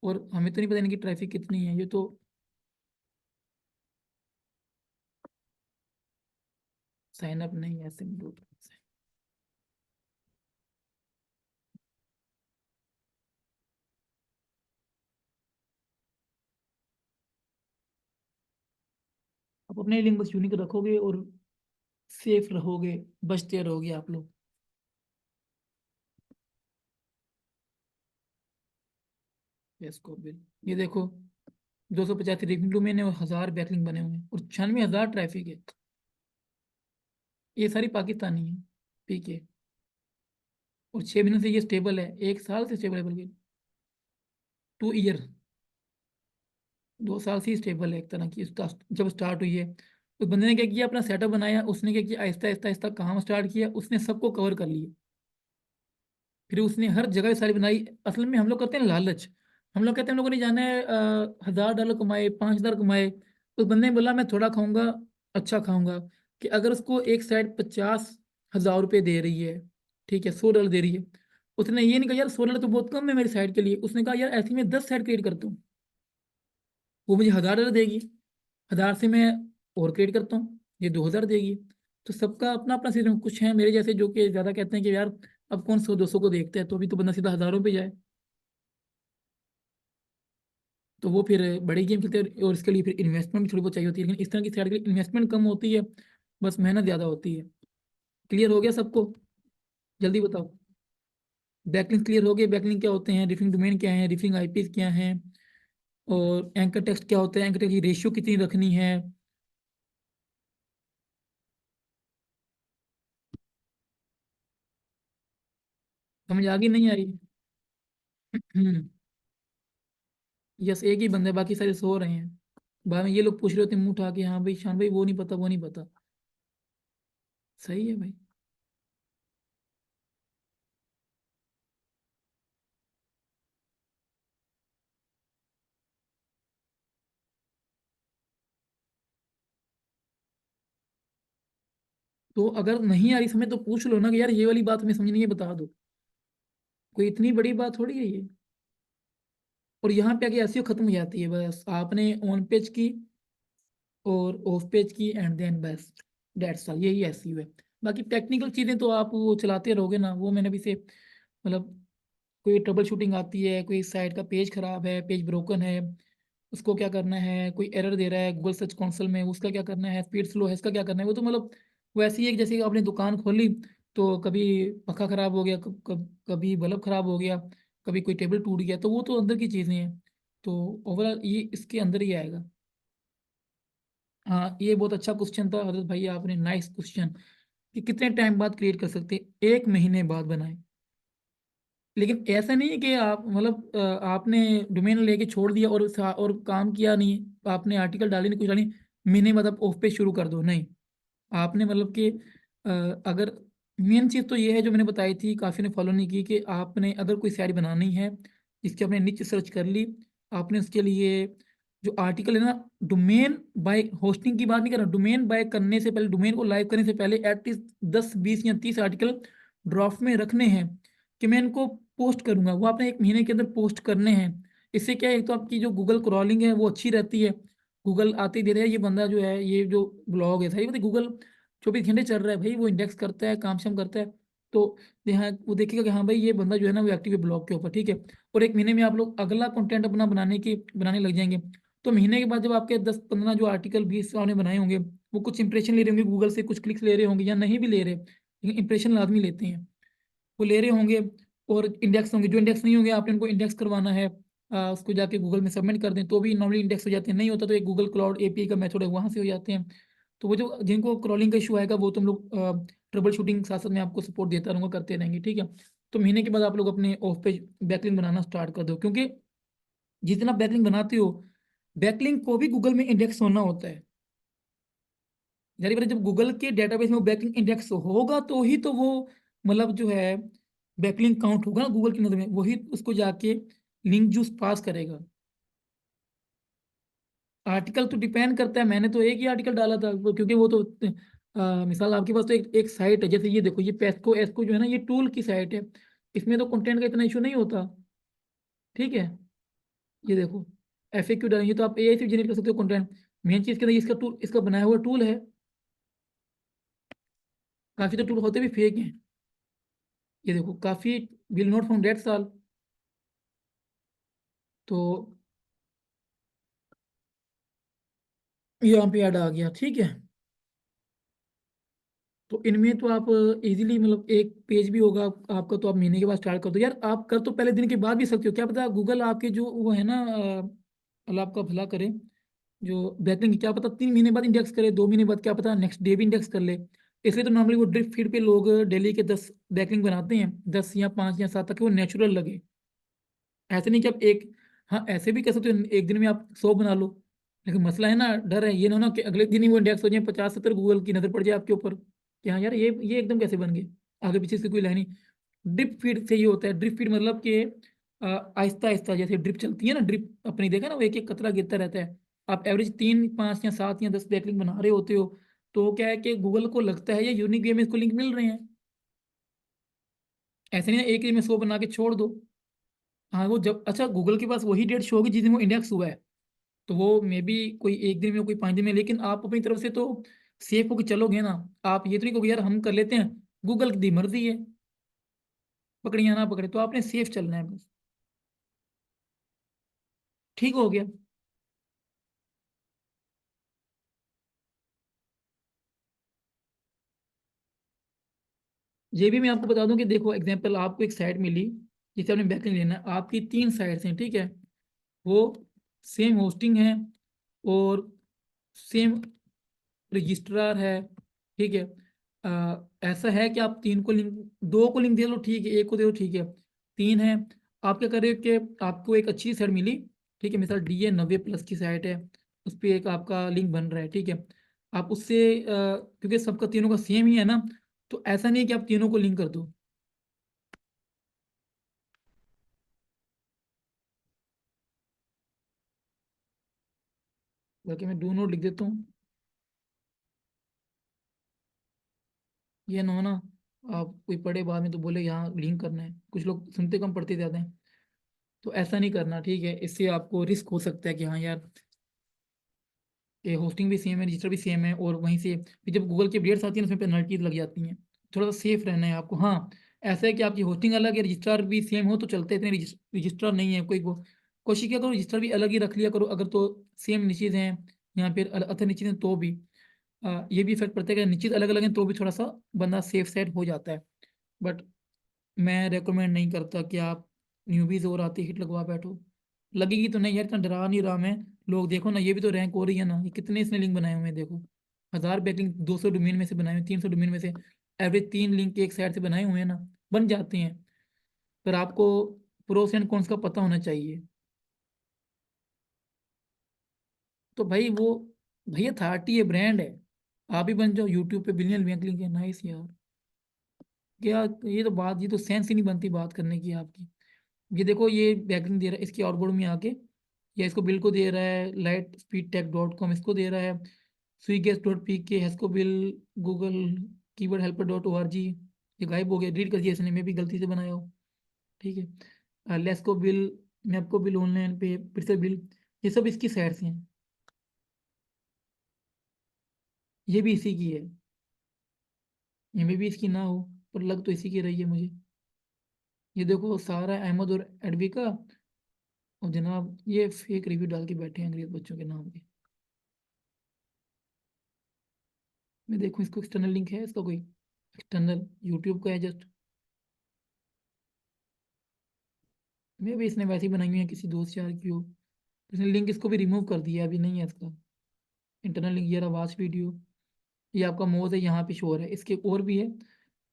और हमें तो नहीं पता इनकी ट्रैफिक कितनी है, ये तो साइन अप नहीं है सिंपल। आप अपने लिंक बस यूनिक रखोगे और सेफ रहोगे, बचते रहोगे आप लोग। इसको बिल, ये देखो, 285 रेटिंग डोमेन है और 1000 बैकलिंक बने हुए हैं और 96,000 ट्रैफिक है। ये सारी पाकिस्तानी है पीके, और 6 महीने से ये स्टेबल है, 1 साल से स्टेबल है बल्कि 2 ईयर, 2 साल से ही स्टेबल है एक तरह की। जब स्टार्ट हुई है उस बंदे ने क्या किया, अपना सेटअप बनाया, उसने क्या किया, आहिस्ता आहिस्ता आहिस्ता काम स्टार्ट किया, उसने सबको कवर कर लिया। फिर उसने हर जगह सारी बनाई। असल में हम लोग करते हैं लालच, हम लोग कहते हैं हम लोगों ने जाना है $1000 कमाए, 5000 कमाए। उस बंदे ने बोला मैं थोड़ा खाऊंगा, अच्छा खाऊंगा, कि अगर उसको एक साइड 50,000 रुपये दे रही है, ठीक है, $100 दे रही है, उसने ये नहीं कहा यार $100 तो बहुत कम है मेरी साइड के लिए, उसने कहा यार ऐसी मैं 10 साइड क्रिएट करता हूँ, वो मुझे $1000 देगी, 1000 से मैं और क्रिएट करता हूँ, ये 2000 देगी। तो सबका अपना अपना सिस्टम। कुछ है मेरे जैसे जो कि ज्यादा कहते हैं कि यार अब कौन 100 200 को देखता है, तो अभी तो बंदा सीधा हजारों पे जाए, तो वो फिर बड़ी गेम खेलते हैं, और इसके लिए फिर इन्वेस्टमेंट भी थोड़ी बहुत चाहिए होती है, लेकिन इस तरह की साइड के लिए इन्वेस्टमेंट कम होती है, बस मेहनत ज्यादा होती है। क्लियर हो गया सबको? जल्दी बताओ। बैकलिंक क्लियर हो गए? बैकलिंक क्या होते हैं, रिफिंग डोमेन क्या है, रिफिंग आईपी क्या है, और एंकर टेक्स्ट क्या होता है, एंकर टेक्स्ट की रेशियो कितनी रखनी है। समझ आ गई नहीं आई? हम्म। यस, एक ही बंदा है, बाकी सारे सो रहे हैं। बाद में ये लोग पूछ रहे होते हैं मुंह उठा के, हाँ भाई शान भाई वो नहीं पता, वो नहीं पता। सही है भाई। तो अगर नहीं आ रही समझ तो पूछ लो ना कि यार ये वाली बात हमें समझ नहीं है, बता दो। कोई इतनी बड़ी बात थोड़ी है ये। और यहाँ पे आगे एसईओ खत्म हो जाती है, बस आपने ऑन पेज की और ऑफ पेज की, एंड देन बस डेट्स ऑल, यही एसईओ है। बाकी टेक्निकल चीजें तो आप वो चलाते रहोगे ना, वो मैंने भी से मतलब कोई ट्रबल शूटिंग आती है, कोई साइट का पेज खराब है, पेज ब्रोकन है, उसको क्या करना है, कोई एरर दे रहा है गूगल सर्च कंसोल में, उसका क्या करना है, स्पीड स्लो है, इसका क्या करना है, वो तो मतलब वैसे ही एक, जैसे कि आपने दुकान खोली तो कभी पखा खराब हो गया, कभी बल्ब खराब हो गया, कभी कोई टेबल टूट गया, तो वो तो अंदर की चीजें हैं। तो ओवरऑल ये इसके अंदर ही आएगा। हाँ, ये बहुत अच्छा क्वेश्चन था हजरत भाई, आपने नाइस क्वेश्चन, कि कितने टाइम बाद क्रिएट कर सकते हैं, 1 महीने बाद बनाए। लेकिन ऐसा नहीं है कि आप मतलब आपने डोमेन लेके छोड़ दिया और और काम किया नहीं, आपने आर्टिकल डाले नहीं, कुछ डाली नहीं, महीने बाद आप ऑफ पे शुरू कर दो, नहीं। आपने मतलब कि अगर मेन चीज़ तो ये है जो मैंने बताई थी, काफ़ी ने फॉलो नहीं की, कि आपने अगर कोई साइट बनानी है जिसकी आपने निच सर्च कर ली, आपने उसके लिए जो आर्टिकल है ना, डोमेन बाय होस्टिंग की बात नहीं कर रहा, डोमेन बाय करने से पहले, डोमेन को लाइव करने से पहले एटलीस्ट 10 20 या 30 आर्टिकल ड्राफ्ट में रखने हैं, कि मैं इनको पोस्ट करूंगा, वो आपने 1 महीने के अंदर पोस्ट करने हैं। इससे क्या है, एक तो आपकी जो गूगल क्रॉलिंग है वो अच्छी रहती है, गूगल आते ही दे रहा है ये बंदा जो है, ये जो ब्लॉग है सही, मतलब गूगल 24 घंटे चल रहा है भाई, वो इंडेक्स करता है, काम शाम करता है। तो यहाँ वो देखेगा कि हाँ भाई ये बंदा जो है ना वो एक्टिव है ब्लॉग के ऊपर, ठीक है। और 1 महीने में आप लोग अगला कंटेंट अपना बनाने लग जाएंगे। तो महीने के बाद जब आपके 10 15 जो आर्टिकल 20 आपने बनाए होंगे, वो कुछ इंप्रेशन ले रहे होंगे गूगल से, कुछ क्लिक्स ले रहे होंगे या नहीं भी ले रहे, लेकिन इंप्रेशन लाजमी लेते हैं, वो ले रहे होंगे, और इंडेक्स होंगे, जो इंडेक्स नहीं होंगे आपने उनको इंडेक्स करवाना है, उसको जाके गूगल में सबमिट कर दें तो भी नॉर्मली इंडेक्स हो जाते हैं, नहीं होता तो एक गूगल क्लाउड एपीआई का मेथड है, वहाँ से हो जाते हैं। तो वो जो जिनको क्रॉलिंग का इशू आएगा वो तुम लोग ट्रबल शूटिंग साथ साथ में आपको सपोर्ट देता रहूंगा, करते रहेंगे, ठीक है। तो महीने के बाद आप लोग अपने of page backlink banana start कर दो, क्योंकि जितना बैकलिंक बनाते हो, बैकलिंक को भी गूगल में इंडेक्स होना होता है। यानी कि जब गूगल के डेटाबेस में वो बैकलिंक इंडेक्स होगा तो ही तो वो मतलब जो है बैकलिंक काउंट होगा ना गूगल की नज़र में, वही उसको जाके लिंक जूस पास करेगा। आर्टिकल तो डिपेंड करता है, मैंने तो एक ही आर्टिकल डाला था क्योंकि वो तो मिसाल आपके पास तो एक साइट है, जैसे ये देखो, ये पेस्को एस्को जो है ना, ये टूल की साइट है, इसमें तो कंटेंट का इतना इशू नहीं होता, ठीक है। ये देखो, FAQ डालेंगे तो आप AI से जनरेट कर सकते हो कंटेंट। मेन चीज़ के अंदर इसका टूल, इसका बनाया हुआ टूल है, काफ़ी तो टूल होते भी फेक हैं। ये देखो, काफ़ी विल नॉट फाउंड दैट साल, तो यहाँ पे ऐड आ गया, ठीक है। तो इनमें तो आप इजीली मतलब एक पेज भी होगा आपका, तो आप महीने के बाद स्टार्ट कर दो यार, आप कर तो पहले दिन के बाद भी सकते हो, क्या पता गूगल आपके जो वो है ना, अल्लाह आपका भला करे, जो बैकलिंक क्या पता 3 महीने बाद इंडेक्स करे, 2 महीने बाद, क्या पता नेक्स्ट डे भी इंडेक्स कर ले। इसलिए तो नॉर्मली वो ड्रिप फीड पे लोग डेली के 10 बैकलिंक बनाते हैं, 10 या 5 या 7 तक वो नेचुरल लगे। ऐसे नहीं कि आप एक, हाँ ऐसे भी कह सकते हो एक दिन में आप 100 बना लो, लेकिन मसला है ना, डर है ये ना कि अगले दिन ही वो इंडेक्स हो जाए 50-70, गूगल की नजर पड़ जाए आपके ऊपर कि हाँ यार ये एकदम कैसे बन गए, आगे पीछे से कोई लाइन नहीं। ड्रिप फीड से ये होता है, ड्रिप फीड मतलब कि आहिस्ता आहिस्ता जैसे ड्रिप चलती है ना, ड्रिप अपनी देखा ना, वो एक एक कतरा गिरता रहता है। आप एवरेज 3 5 या 7 या 10 बैकलिंक बना रहे होते हो, तो क्या है कि गूगल को लगता है ये यूनिक वे में इसको लिंक मिल रहे हैं। ऐसे नहीं है एक दिन में 100 बना के छोड़ दो। हाँ वो जब, अच्छा गूगल के पास वही डेट शो होगी जिस दिन वो इंडेक्स हुआ है, तो वो मे बी कोई एक दिन में कोई 5 दिन में, लेकिन आप अपनी तरफ से तो सेफ होकर चलोगे ना। आप ये तो नहीं कहोगे यार हम कर लेते हैं, गूगल की मर्जी है, पकड़े या ना पकड़े, तो आपने सेफ चलना है बस। ठीक हो गया। ये भी मैं आपको बता दूं कि देखो एग्जांपल, आपको एक साइट मिली जिसे आपने बैकलिंक लेना है, आपकी 3 साइट्स हैं, ठीक है, वो सेम होस्टिंग है और सेम रजिस्ट्रार है, ठीक है। ऐसा है कि आप 3 को लिंक, 2 को लिंक दे लो ठीक है, 1 को दे दो ठीक है, 3 है। आप क्या करें कि आपको एक अच्छी साइट मिली, ठीक है, मिसाल DA90+ की साइट है, उस पर एक आपका लिंक बन रहा है, ठीक है। आप उससे क्योंकि सबका तीनों का सेम ही है ना, तो ऐसा नहीं है कि आप तीनों को लिंक कर दो, बल्कि मैं डू नोट लिख देता हूँ। ये ना हो ना आप कोई पढ़े बाद में तो बोले यहाँ लिंक करना है, कुछ लोग सुनते कम पढ़ते ज़्यादा हैं, तो ऐसा नहीं करना, ठीक है। इससे आपको रिस्क हो सकता है कि हाँ यार ये होस्टिंग भी सेम है, रजिस्टर भी सेम है, और वहीं से फिर जब गूगल की अपडेट्स आती है ना उसमें पेनल्टीज लग जाती हैं। थोड़ा सा सेफ रहना है आपको। हाँ ऐसा है कि आपकी होस्टिंग अलग है, रजिस्ट्रार भी सेम हो तो चलते, इतने रजिस्ट्रार नहीं है कोई कोशिश किया करो रजिस्टर भी अलग ही रख लिया करो, अगर तो सेम निचेज हैं या फिर अदर निचेज हैं तो भी ये भी इफेक्ट पड़ता है कि निश्चित अलग अलग हैं तो भी थोड़ा सा बंदा सेफ साइड हो जाता है। बट मैं रेकमेंड नहीं करता कि आप न्यूबीज और आते हिट लगवा बैठो, लगेगी तो नहीं यार, इतना डरा नहीं रहा मैं। लोग देखो ना, ये भी तो रैंक हो रही है ना, ये कितने इसने लिंक बनाए हुए हैं देखो, 1000 बैकलिंक 200 डोमेन में से बनाए हुए, 300 डोमेन में से एवरेज 3 लिंक एक साइड से बनाए हुए हैं ना, बन जाते हैं। पर आपको प्रोस एंड कॉन्स का पता होना चाहिए। तो भाई वो, भैया 30 ये ब्रांड है, आप ही बन जाओ यूट्यूब पे बिलियन बैकलिंक है, नाइस यार। क्या, ये तो सेंस ही नहीं बनती बात करने की आपकी। ये देखो ये बैकलिंक दे रहा है इसके आउटबोर्ड में आके, या इसको बिल को दे रहा है light speed tech dot com, इसको दे रहा है स्वीगेस.pk, HESCO bill, Google keyword helper .org, ये गायब हो गया, डिलीट कर दिया इसने, मैं भी गलती से बनाया हो, ठीक है। LESCO bill, MEPCO bill, online पे फिर से बिल, ये सब इसकी साइट्स हैं, ये भी इसी की है, ये में भी इसकी ना हो, पर लग तो इसी की रही है मुझे। ये देखो सारा अहमद और एडवी का, और जनाब ये फेक रिव्यू डाल के बैठे हैं अंग्रेज बच्चों के नाम के। मैं देखूँ इसको एक्सटर्नल लिंक है इसका कोई, एक्सटर्नल यूट्यूब का है जस्ट, मे भी इसने वैसी बनाई हुई है किसी दोस्त यार की हो, इसने लिंक इसको भी रिमूव कर दिया, अभी नहीं है इसका इंटरनल लिंक। ये रहा वाच वीडियो, ये आपका मोज है, यहाँ पे शो हो रहा है, इसके एक और भी है,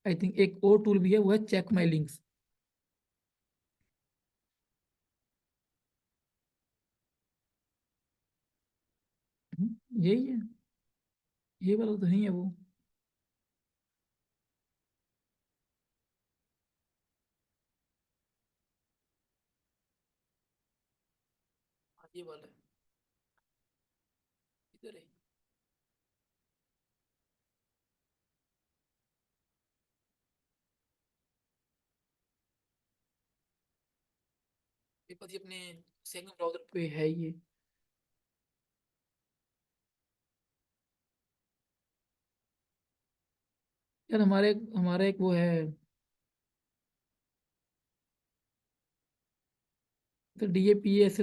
आई थिंक एक और टूल भी है, वो है चेक माई लिंक्स। यही है, ये वाला तो नहीं है वो। हाँ, ये वाला है, इधर है। ये पति अपने सेकंड ब्राउजर पे है ये। यार हमारे हमारा एक वो है, तो DAPS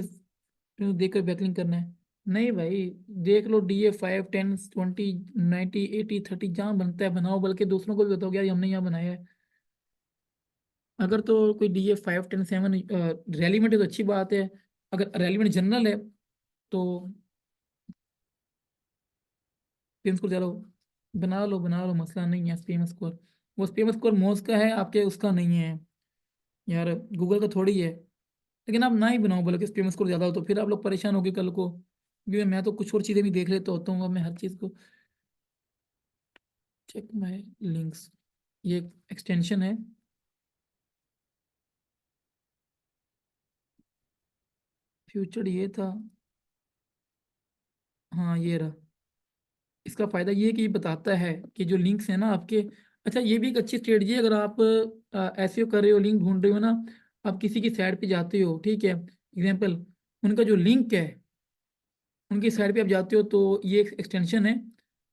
देकर बैकलिंग करना है। नहीं भाई, देख लो DA5 10 20 90 80 30 जहाँ बनता है बनाओ, बल्कि दूसरों को भी बताओ यार हमने यहाँ बनाया है। अगर तो कोई DA5 10 7 रेलिवेंट है तो अच्छी बात है, अगर रेलिवेंट जनरल है तो प्रिंस को चलो बना लो, मसला नहीं है स्पैम स्कोर। वो स्पैम स्कोर मोज का है, आपके उसका नहीं है यार, गूगल का थोड़ी है। लेकिन आप ना ही बनाओ, बोले कि स्पैम स्कोर ज़्यादा हो तो फिर आप लोग परेशान होगे कल को, क्योंकि मैं तो कुछ और चीज़ें भी देख लेता होता हूँ, अब मैं हर चीज़ को चेक माई लिंक्स, ये एक्सटेंशन है। फ्यूचर ये था, हाँ ये रहा। इसका फ़ायदा ये है कि ये बताता है कि जो लिंक्स हैं ना आपके, अच्छा ये भी एक अच्छी स्ट्रेटजी है, अगर आप एसईओ कर रहे हो, लिंक ढूंढ रहे हो ना, आप किसी की साइट पे जाते हो, ठीक है, एग्जाम्पल उनका जो लिंक है, उनकी साइट पे आप जाते हो तो ये एक एक्सटेंशन है।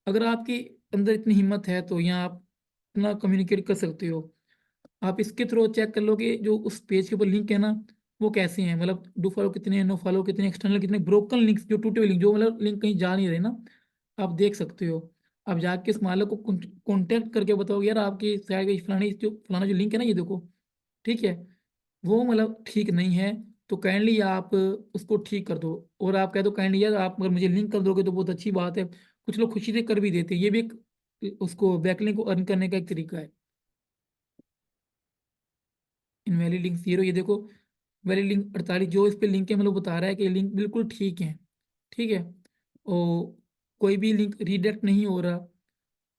अगर आपकी अंदर इतनी हिम्मत है तो यहाँ आप अपना कम्युनिकेट कर सकते हो। आप इसके थ्रू चेक कर लो कि जो उस पेज के ऊपर लिंक है ना, वो कैसे हैं, मतलब डू फॉलो कितने, नो फॉलो कितने, एक्सटर्नल कितने, ब्रोकन लिंक्स जो टूटे हुए लिंक, जो मतलब लिंक कहीं जा नहीं रहे ना, आप देख सकते हो। आप जाके उस मालिक को कॉन्टेक्ट करके बताओगे यार आपकी साइट पे फलाना जो लिंक है ना, ये देखो, ठीक है, वो मतलब ठीक नहीं है, तो काइंडली आप उसको ठीक कर दो। और आप कह दो काइंडली यार आप अगर मुझे लिंक कर दोगे तो बहुत अच्छी बात है। कुछ लोग खुशी से कर भी देते हैं, ये भी एक उसको बैकलिंक को अर्न करने का एक तरीका है। इनवैलिड लिंक 0, ये देखो, वैलिड लिंक 48, जो इस पे लिंक है मतलब बता रहा है कि लिंक बिल्कुल ठीक है, ठीक है, और कोई भी लिंक रीडायरेक्ट नहीं हो रहा,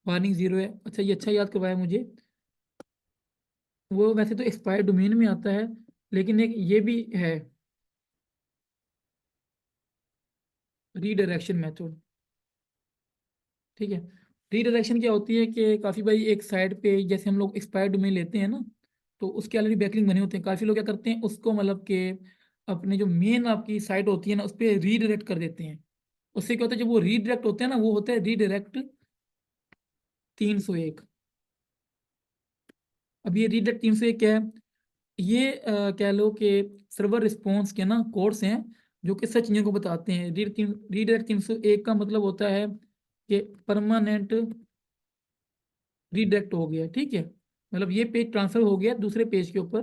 वार्निंग 0 है। अच्छा ये अच्छा याद करवाया मुझे, वो वैसे तो एक्सपायर डोमेन में आता है, लेकिन एक ये भी है, रीडायरेक्शन मेथड, ठीक है। रीडायरेक्शन क्या होती है कि काफ़ी बारी एक साइड पे जैसे हम लोग एक्सपायर डोमेन लेते हैं ना, तो उसके ऑलरेडी बैकलिंक बने होते हैं, काफ़ी लोग क्या करते हैं उसको मतलब कि अपने जो मेन आपकी साइट होती है ना उस पर रीडायरेक्ट कर देते हैं। उससे क्या होता है, जब वो रीडायरेक्ट होते हैं ना, वो होता है रीडायरेक्ट 301। अब ये रीडायरेक्ट 301 क्या है, ये कह लो कि सर्वर रिस्पॉन्स के ना कोड्स हैं, जो कि सच चीज़ों को बताते हैं। रीडायरेक्ट 301 का मतलब होता है कि परमानेंट रीडायरेक्ट हो गया, ठीक है, मतलब ये पेज ट्रांसफर हो गया दूसरे पेज के ऊपर।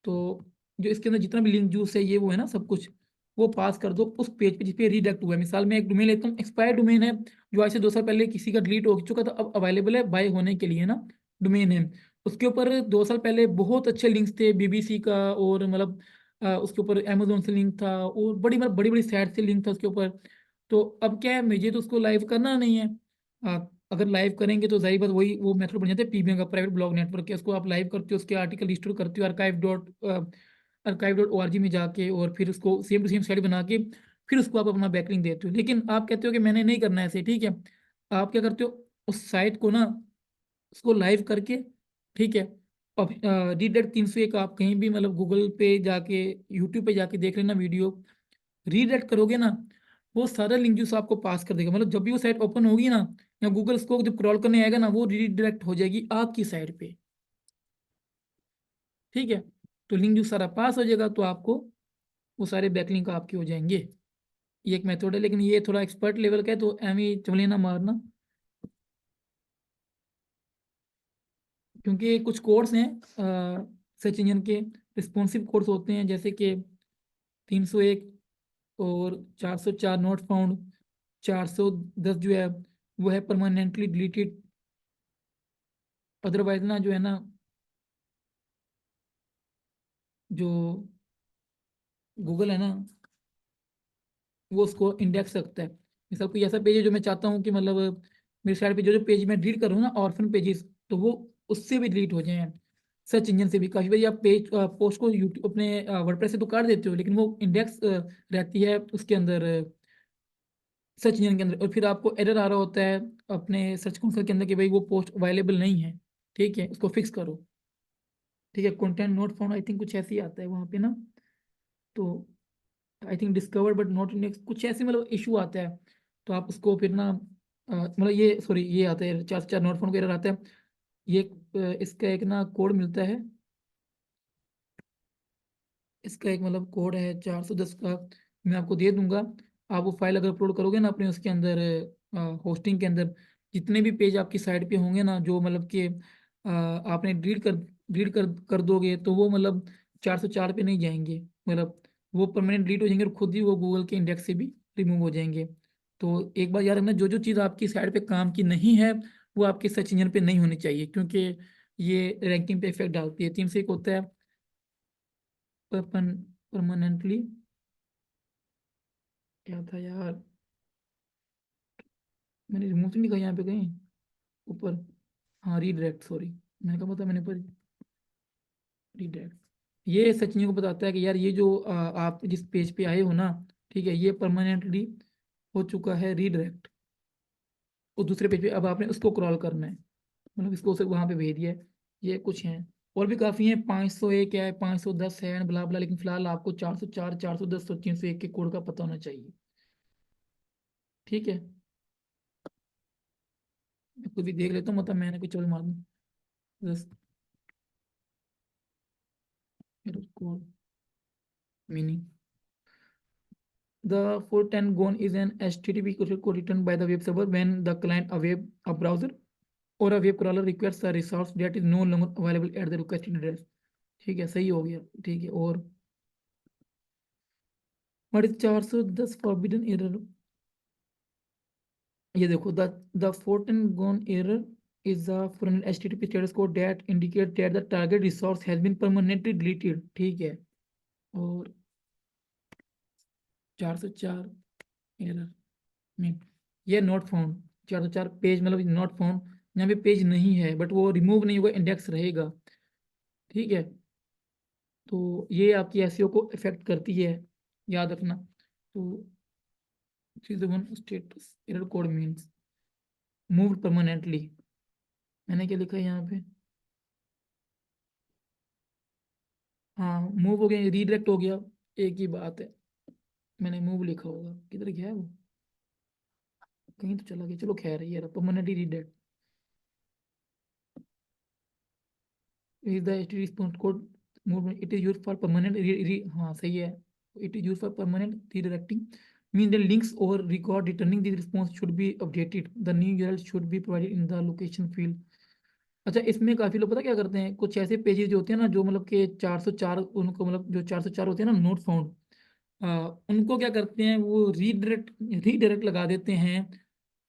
तो जो इसके अंदर जितना भी लिंक जूस है, ये वो है ना सब कुछ, वो पास कर दो उस पेज पे जिस पे रीडायरेक्ट हुआ है। मिसाल में एक डोमेन लेता हूँ, एक्सपायर डोमेन है, जो आज से 2 साल पहले किसी का डिलीट हो चुका था, अब अवेलेबल है बाय होने के लिए ना, डोमेन है। उसके ऊपर 2 साल पहले बहुत अच्छे लिंक्स थे, बीबीसी का, और मतलब उसके ऊपर अमेजोन से लिंक था, और बड़ी बड़ी साइट से लिंक था उसके ऊपर। तो अब क्या है, मुझे तो उसको लाइव करना नहीं है। अगर लाइव करेंगे तो जाहिर बात वही वो मेथड बन जाता है पीबीएम का, प्राइवेट ब्लॉग नेटवर्क है, उसको आप लाइव करते हो, उसके आर्टिकल स्टोर करते हो archive.org में जाके, और फिर उसको सेम टू सेम साइट बना के फिर उसको आप अपना बैकलिंक देते हो। लेकिन आप कहते हो कि मैंने नहीं करना है ऐसे, ठीक है, आप क्या करते हो, उस साइट को ना, उसको लाइव करके, ठीक है, अब रीडायरेक्ट 301 आप कहीं भी मतलब गूगल पे जाके, यूट्यूब पे जाके देख लेना वीडियो, रीडायरेक्ट करोगे ना, वो सारा लिंक जो आपको पास कर देगा, मतलब जब भी वो साइट ओपन होगी ना, या गूगल उसको जब क्रॉल करने आएगा ना, वो रीडायरेक्ट हो जाएगी आपकी साइट पे, ठीक है। तो लिंक जो सारा पास हो जाएगा तो आपको वो सारे बैकलिंक आपके हो जाएंगे। ये एक मेथड है, लेकिन ये थोड़ा एक्सपर्ट लेवल का है, तो एवं चमले ना मारना, क्योंकि कुछ कोड्स हैं सर्च इंजन के, रिस्पॉन्सिव कोड्स होते हैं, जैसे कि 301 और 404 नॉट फाउंड, 410 जो है वो है परमानेंटली डिलीटेड। अदरवाइज ना जो है ना, जो गूगल है ना, वो उसको इंडेक्स रखता है। मिसाल कोई ऐसा पेज है जो मैं चाहता हूँ कि मतलब मेरी साइट पे जो जो पेज मैं डिलीट करूँ ना, ऑर्फन पेजेस, तो वो उससे भी डिलीट हो जाए, सर्च इंजन से भी। काफी बार आप पेज पोस्ट को यूट्यूब अपने वर्डप्रेस से तो काट देते हो, लेकिन वो इंडेक्स रहती है उसके अंदर, सर्च इंजन के अंदर, और फिर आपको एरर आ रहा होता है अपने सर्च कंसोल के अंदर कि भाई वो पोस्ट अवेलेबल नहीं है, ठीक है, उसको फिक्स करो, ठीक है। Content not found I think कुछ ऐसे ही आता है वहाँ पे ना, तो I think discovered but not index, कुछ ऐसे मतलब इशू आता है। तो आप उसको फिर ना मतलब ये सॉरी ये आता है 4 नोट फोन का एरर आता है। ये इसका एक ना कोड मिलता है, इसका एक मतलब कोड है 410 का, मैं आपको दे दूंगा। आप वो फाइल अगर अपलोड करोगे ना अपने उसके अंदर, होस्टिंग के अंदर, जितने भी पेज आपकी साइट पे होंगे ना, जो मतलब कि आपने डिलीट कर दोगे, तो वो मतलब 404 पे नहीं जाएंगे, मतलब वो परमानेंट डिलीट हो जाएंगे, और खुद ही वो गूगल के इंडेक्स से भी रिमूव हो जाएंगे। तो एक बार याद रखना, जो जो चीज़ आपकी साइड पे काम की नहीं है वो आपके सर्च इंजन पे नहीं होनी चाहिए, क्योंकि ये रैंकिंग पे इफेक्ट डालती है। 3 से 1 होता है परमानेंटली, क्या था यार, मैंने रिमूव तो नहीं कहा यहाँ पे कहीं ऊपर। हाँ, रीडायरेक्ट, सॉरी, मैंने कहा पता मैंने ऊपर रीडायरेक्ट। ये सचिन को बताता है कि यार ये जो आप जिस पेज पे आए हो ना, ठीक है, ये परमानेंटली हो चुका है रीडायरेक्ट। और दूसरे पेज पे अब आपने उसको क्रॉल करना है, मतलब इसको सिर्फ वहां पे भेज दिया है। ये कुछ हैं, और भी काफ़ी हैं, 501 है, 510 है, ब्ला ब्ला, लेकिन फिलहाल आपको 404, 410 और 301 के कोड का पता होना चाहिए। ठीक है, मैं खुद भी देख लेता हूँ, मतलब मैंने कुछ चल मार दूँ बस। Code meaning, the 410 gone is an HTTP code written by the web server when the client, a browser or a web crawler requires a resource that is no longer available at the requested address। ठीक है, सही हो गया। ठीक है, और what is 410 forbidden error? ये देखो, the 410 gone error is a foreign HTTP status code that indicates that the target resource has been permanently deleted। ठीक है, और 404 एरर में ये नॉट फाउंड, 404 पेज मतलब नॉट फाउंड, यहाँ पे पेज नहीं है, बट वो रिमूव नहीं होगा, इंडेक्स रहेगा। ठीक है, तो ये आपकी एसईओ को इफेक्ट करती है, याद रखना। तो चीज one status error code means move permanently, मैंने क्या लिखा है यहाँ पे? हाँ, मूव हो गया, रीडायरेक्ट हो गया, एक ही बात है। मैंने मूव लिखा होगा, किधर गया है वो, कहीं तो चला गया, चलो खैर, ये रहा permanently redirect is the HTTP response code movement, it is used for permanent हाँ सही है, it is used for permanent redirecting, means the links or record returning the response should be updated, the new URL should be provided in the location field। अच्छा, इसमें काफी लोग पता क्या करते हैं, कुछ ऐसे पेजेस जो होते हैं ना, जो मतलब कि 404, उनको मतलब जो 404 होते हैं ना नोट फाउंड, उनको क्या करते हैं, वो रीडायरेक्ट रीडायरेक्ट लगा देते हैं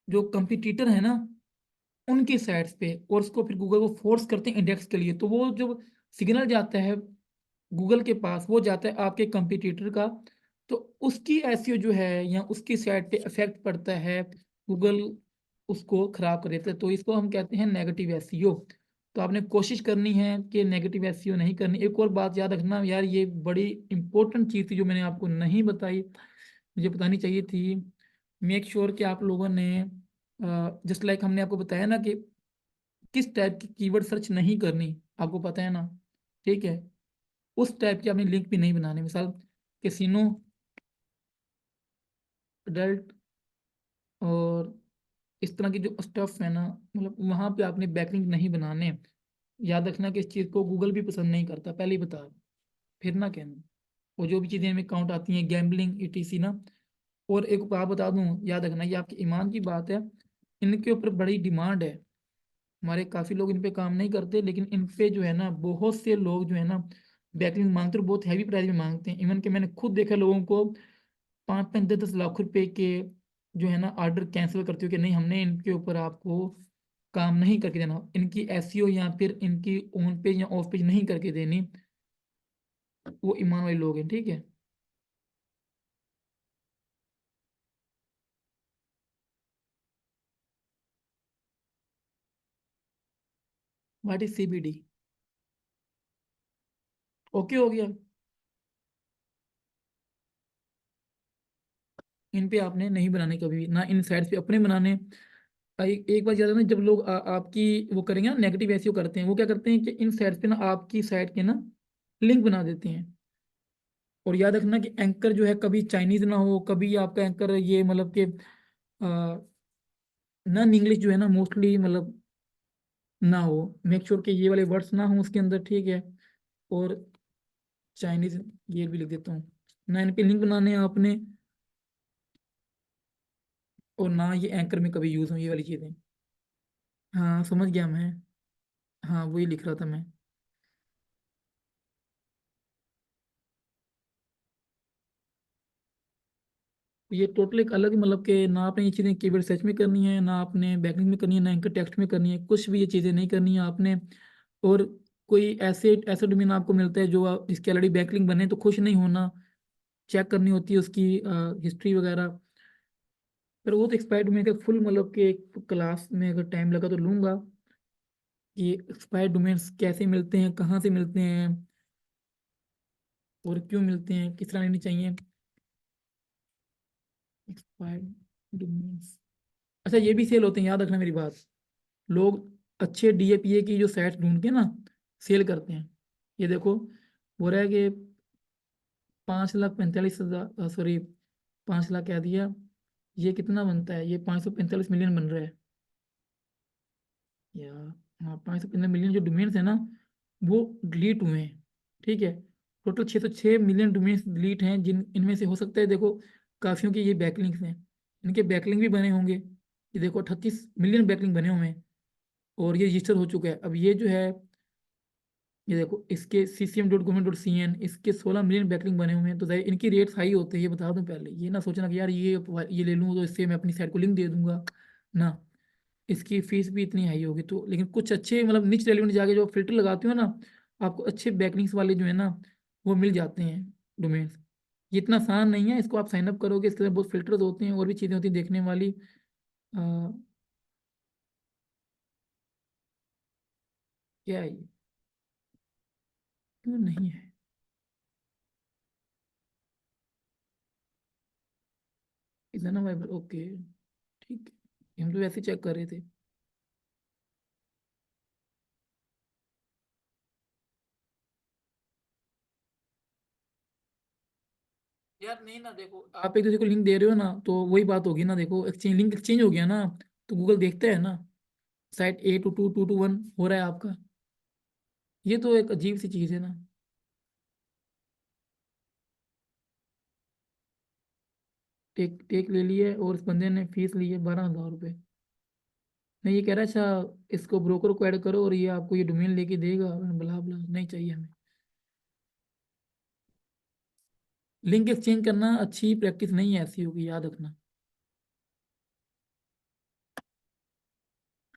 जो कंपटीटर है ना उनकी साइट्स पे, और उसको फिर गूगल को फोर्स करते हैं इंडेक्स के लिए, तो वो जो सिग्नल जाता है गूगल के पास, वो जाता है आपके कंपटीटर का, तो उसकी एसईओ जो है या उसकी साइट पे इफेक्ट पड़ता है, गूगल उसको खराब कर देता है, तो इसको हम कहते हैं नेगेटिव एसईओ। तो आपने कोशिश करनी है कि नेगेटिव एसईओ नहीं करनी। एक और बात याद रखना यार, ये बड़ी इंपॉर्टेंट चीज़ थी जो मैंने आपको नहीं बताई, मुझे बतानी चाहिए थी। मेक श्योर कि आप लोगों ने, जस्ट लाइक हमने आपको बताया ना कि किस टाइप की कीवर्ड सर्च नहीं करनी, आपको पता है ना, ठीक है, उस टाइप के आपने लिंक भी नहीं बनाने। मिसाल कैसीनो, अडल्ट, और इस तरह की जो स्टफ है ना, मतलब वहां पे आपने बैकलिंक नहीं बनाने। याद रखना कि इस चीज़ को गूगल भी पसंद नहीं करता, पहले ही बता, फिर ना कहना। और जो भी चीज़ें हमें काउंट आती हैं, गैम्बलिंग ईटीसी ना। और एक बात बता दूं, याद रखना, ये आपके ईमान की बात है, इनके ऊपर बड़ी डिमांड है। हमारे काफ़ी लोग इन पे काम नहीं करते, लेकिन इन पे जो है ना बहुत से लोग जो है ना बैकलिंग मांगते हैं, बहुत हैवी प्राइस में मांगते हैं। इवन कि मैंने खुद देखा लोगों को 5-5, 10-10 लाख रुपए के जो है ना ऑर्डर कैंसिल करते हो कि नहीं, हमने इनके ऊपर आपको काम नहीं करके देना, इनकी एसईओ या फिर इनकी ऑन पेज या ऑफ पेज नहीं करके देनी। वो ईमान वाले लोग हैं, ठीक है। What is CBD? ओके हो गया। इन पे आपने नहीं बनाने कभी भी, ना इन साइट्स पे अपने बनाने। एक बार याद है ना, जब लोग आपकी वो करेंगे ना, नेगेटिव एसईओ करते हैं, वो क्या करते हैं कि इन साइट्स पे ना आपकी साइट के ना लिंक बना देते हैं। और याद रखना कि एंकर जो है कभी चाइनीज ना हो, कभी आपका एंकर ये मतलब कि नॉन इंग्लिश जो है ना मोस्टली मतलब ना हो। मेक श्योर कि ये वाले वर्ड्स ना हो उसके अंदर, ठीक है। और चाइनीज, ये भी लिख देता हूँ ना, इन पे लिंक बनाने हैं आपने, और ना ये एंकर में कभी यूज हो ये वाली चीज़ें। हाँ, समझ गया मैं। हाँ, वही लिख रहा था मैं। ये टोटल एक अलग मतलब कि ना आपने ये चीज़ें कीवर्ड सर्च में करनी है, ना आपने बैकलिंक में करनी है, ना इनका टेक्स्ट में करनी है, कुछ भी ये चीज़ें नहीं करनी है आपने। और कोई ऐसे ऐसा डोमेन आपको मिलता है जो जिसके ऑलरेडी बैकलिंक बने, तो खुश नहीं होना, चेक करनी होती है उसकी हिस्ट्री वगैरह। पर वो तो एक्सपायर्ड डोमेन का फुल मतलब कि एक क्लास में अगर टाइम लगा तो लूंगा कि एक्सपायर्ड डोमेन्स कैसे मिलते हैं, कहाँ से मिलते हैं, और क्यों मिलते हैं, किस तरह लेनी चाहिए एक्सपायर्ड डोमेन्स। अच्छा, ये भी सेल होते हैं, याद रखना मेरी बात। लोग अच्छे डीएपीए की जो साइट्स ढूंढ के ना सेल करते हैं। ये देखो, हो रहा है कि 5,45,000, सॉरी 5 लाख कह दिया, ये कितना बनता है, ये 545 मिलियन बन रहा है। या हाँ, 515 मिलियन जो डोमेन्स है ना, वो डिलीट हुए हैं। ठीक है, टोटल 606 मिलियन डोमेन्स डिलीट हैं, जिन इनमें से हो सकता है देखो काफियों के ये बैकलिंक्स हैं, इनके बैकलिंक भी बने होंगे। ये देखो 38 मिलियन बैकलिंक बने हुए हैं, और ये रजिस्टर हो चुका है। अब ये जो है, ये देखो इसके ccm.government.cn, इसके 16 मिलियन बैकलिंक बने हुए हैं, तो जाहिर इनकी रेट्स हाई होते हैं, ये बता दूं पहले। ये ना सोचना कि यार ये ले लूँ तो इससे मैं अपनी साइट को लिंक दे दूंगा ना, इसकी फीस भी इतनी हाई होगी। तो लेकिन कुछ अच्छे मतलब निच रेलिवेंट जाके जो फिल्टर लगाते हो ना, आपको अच्छे बैकलिंक्स वाले जो है ना, वो मिल जाते हैं डोमेन्स। ये इतना आसान नहीं है, इसको आप साइन अप करोगे, इसके अंदर बहुत फिल्टर्स होते हैं और भी चीज़ें होती हैं देखने वाली। आ, क्या है ये, क्यों नहीं है, इतना वाइबर, ओके ठीक है, हम तो वैसे चेक कर रहे थे। यार नहीं ना, देखो आप एक दूसरे को लिंक दे रहे हो ना, तो वही बात होगी ना, देखो एक्सचेंज, लिंक एक्सचेंज हो गया ना, तो गूगल देखते हैं ना, साइट A22 221 हो रहा है आपका। ये तो एक अजीब सी चीज़ है ना। टेक टेक ले लिए और इस बंदे ने फीस ली है 12,000 रुपये। नहीं, ये कह रहा है अच्छा इसको ब्रोकर को ऐड करो और ये आपको ये डोमेन लेके देगा, बला बला, नहीं चाहिए हमें। लिंक एक्सचेंज करना अच्छी प्रैक्टिस नहीं है, ऐसी होगी, याद रखना।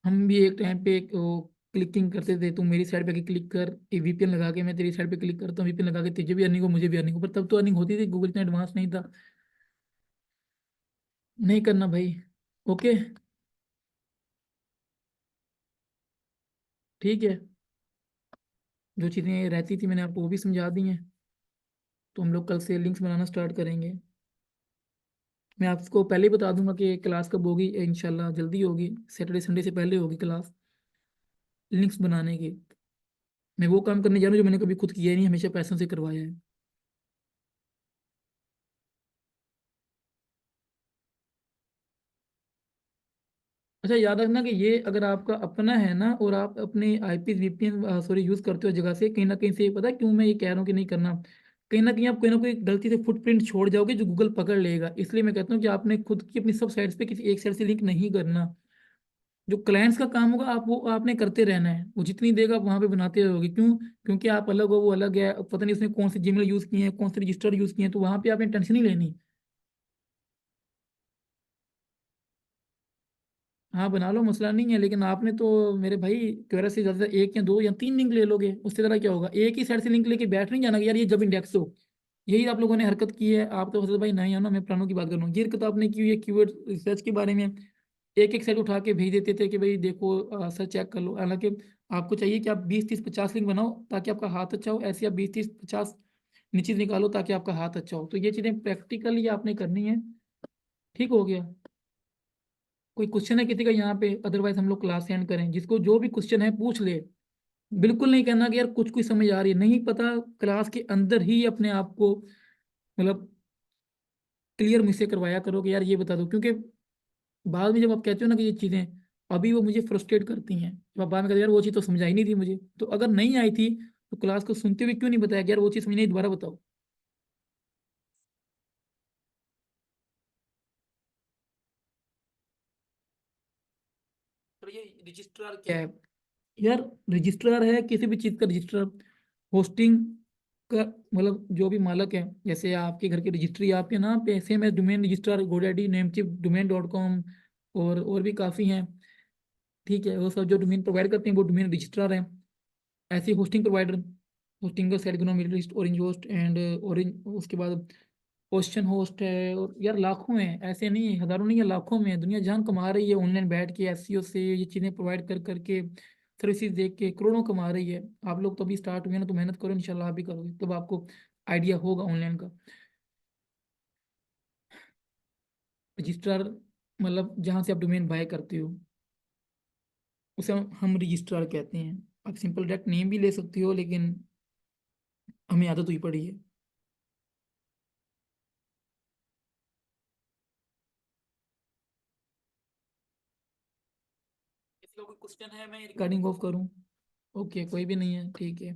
हम भी एक टाइम पे क्लिकिंग करते थे, तुम मेरी साइड पे क्लिक कर, वीपीएन लगा के मैं तेरी साइड पे क्लिक करता हूँ, वीपीएन लगा के तुझे भी अर्निंग हो मुझे भी अर्निंग हो, पर तब तो अर्निंग होती थी, गूगल इतना एडवांस नहीं था। नहीं करना भाई। ओके, ठीक है, जो चीज़ें रहती थी मैंने आपको वो भी समझा दी हैं। तो हम लोग कल से लिंक्स बनाना स्टार्ट करेंगे। मैं आपको पहले ही बता दूंगा कि क्लास कब होगी, इंशाल्लाह जल्दी होगी, सैटरडे संडे से पहले होगी क्लास लिंक्स बनाने की। मैं वो काम करने जा रहा हूँ जो मैंने कभी खुद किया ही नहीं, हमेशा पैसों से करवाया है। अच्छा, याद रखना कि ये अगर आपका अपना है ना, और आप अपने आईपी वीपीएन सॉरी यूज करते हो जगह से, कहीं ना कहीं से, पता है क्यों मैं ये कह रहा हूँ कि नहीं करना, कहीं आप कोई ना कोई गलती से फुटप्रिंट छोड़ जाओगे जो गूगल पकड़ लेगा। इसलिए मैं कहता हूँ कि आपने खुद की अपनी सब साइट्स पे किसी एक साइट से लिंक नहीं करना। जो क्लाइंट्स का काम होगा आप वो आपने करते रहना है, वो जितनी देगा आप वहाँ पे बनाते रहोगे। क्यों? क्योंकि आप अलग हो, वो अलग है, अब पता नहीं उसने कौन से जीमेल यूज़ किए हैं, कौन से रजिस्टर यूज़ किए हैं, तो वहाँ पे आपने टेंशन नहीं लेनी। हाँ बना लो, मसला नहीं है, लेकिन आपने तो मेरे भाई क्वेरा से ज़्यादा एक या दो या तीन लिंक ले लोगे, उससे ज़्यादा क्या होगा। एक ही साइड से लिंक लेके बैठ नहीं जाना कि यार ये जब इंडेक्स हो। यही आप लोगों ने हरकत की है। आप तो फैसल भाई नहीं हो ना, मैं पुरानों की बात कर रहा हूँ। ये हरकत आपने की हुई है कीवर्ड रिसर्च के बारे में, एक एक साइड उठा के भेज देते थे कि भाई देखो सर चेक कर लो। हालांकि आपको चाहिए कि आप 20 30 50 लिंक बनाओ ताकि आपका हाथ अच्छा हो, ऐसे आप 20 30 50 नीचे निकालो ताकि आपका हाथ अच्छा हो। तो ये चीज़ें प्रैक्टिकली आपने करनी है। ठीक हो गया? कोई क्वेश्चन है किसी का यहाँ पे? अदरवाइज हम लोग क्लास एंड करें, जिसको जो भी क्वेश्चन है पूछ ले। बिल्कुल नहीं कहना कि यार कुछ कुछ समझ आ रही है, नहीं पता, क्लास के अंदर ही अपने आप को मतलब क्लियर मुझसे करवाया करो कि यार ये बता दो। क्योंकि बाद में जब आप कहते हो ना कि ये चीज़ें अभी वो मुझे फ्रस्ट्रेट करती हैं, जब आप बाद में कहते हो यार वो चीज़ तो समझाई नहीं थी मुझे, तो अगर नहीं आई थी तो क्लास को सुनते हुए क्यों नहीं बताया कि यार वो चीज़ समझ नहीं, दोबारा बताओ। तो ये रजिस्ट्रार क्या है? यार रजिस्ट्रार है किसी भी चीज़ का रजिस्ट्रार, होस्टिंग आपका मतलब जो भी मालक है, जैसे आपके घर की रजिस्ट्री आपके नाम पे, सेम है डोमेन रजिस्ट्रार गोडैडी, नेमचिप, domain.com, और भी काफ़ी हैं। ठीक है, वो सब जो डोमेन प्रोवाइड करते हैं वो डोमेन रजिस्ट्रार हैं। ऐसे होस्टिंग प्रोवाइडर, होस्टिंग का सेटग्नो, Middle East, Orange host and Orange, उसके बाद ओशन होस्ट है। और यार लाखों हैं, ऐसे नहीं है, हजारों नहीं है, लाखों में है। दुनिया जान कमा रही है ऑनलाइन बैठ के, एसईओ से ये चीज़ें प्रोवाइड कर करके, सर्विसेज देख के करोड़ों कमा रही है। आप लोग तो अभी स्टार्ट हुए ना, तो मेहनत करो, इंशाल्लाह आप भी करोगे तब आपको आइडिया होगा ऑनलाइन का। रजिस्ट्रार मतलब जहाँ से आप डोमेन बाय करते हो उसे हम रजिस्ट्रार कहते हैं। आप सिंपल डायरेक्ट नेम भी ले सकते हो, लेकिन हमें आदत हुई पड़ी है। किसी का कोई क्वेश्चन है, मैं रिकॉर्डिंग ऑफ करूँ? ओके, कोई भी नहीं है, ठीक है।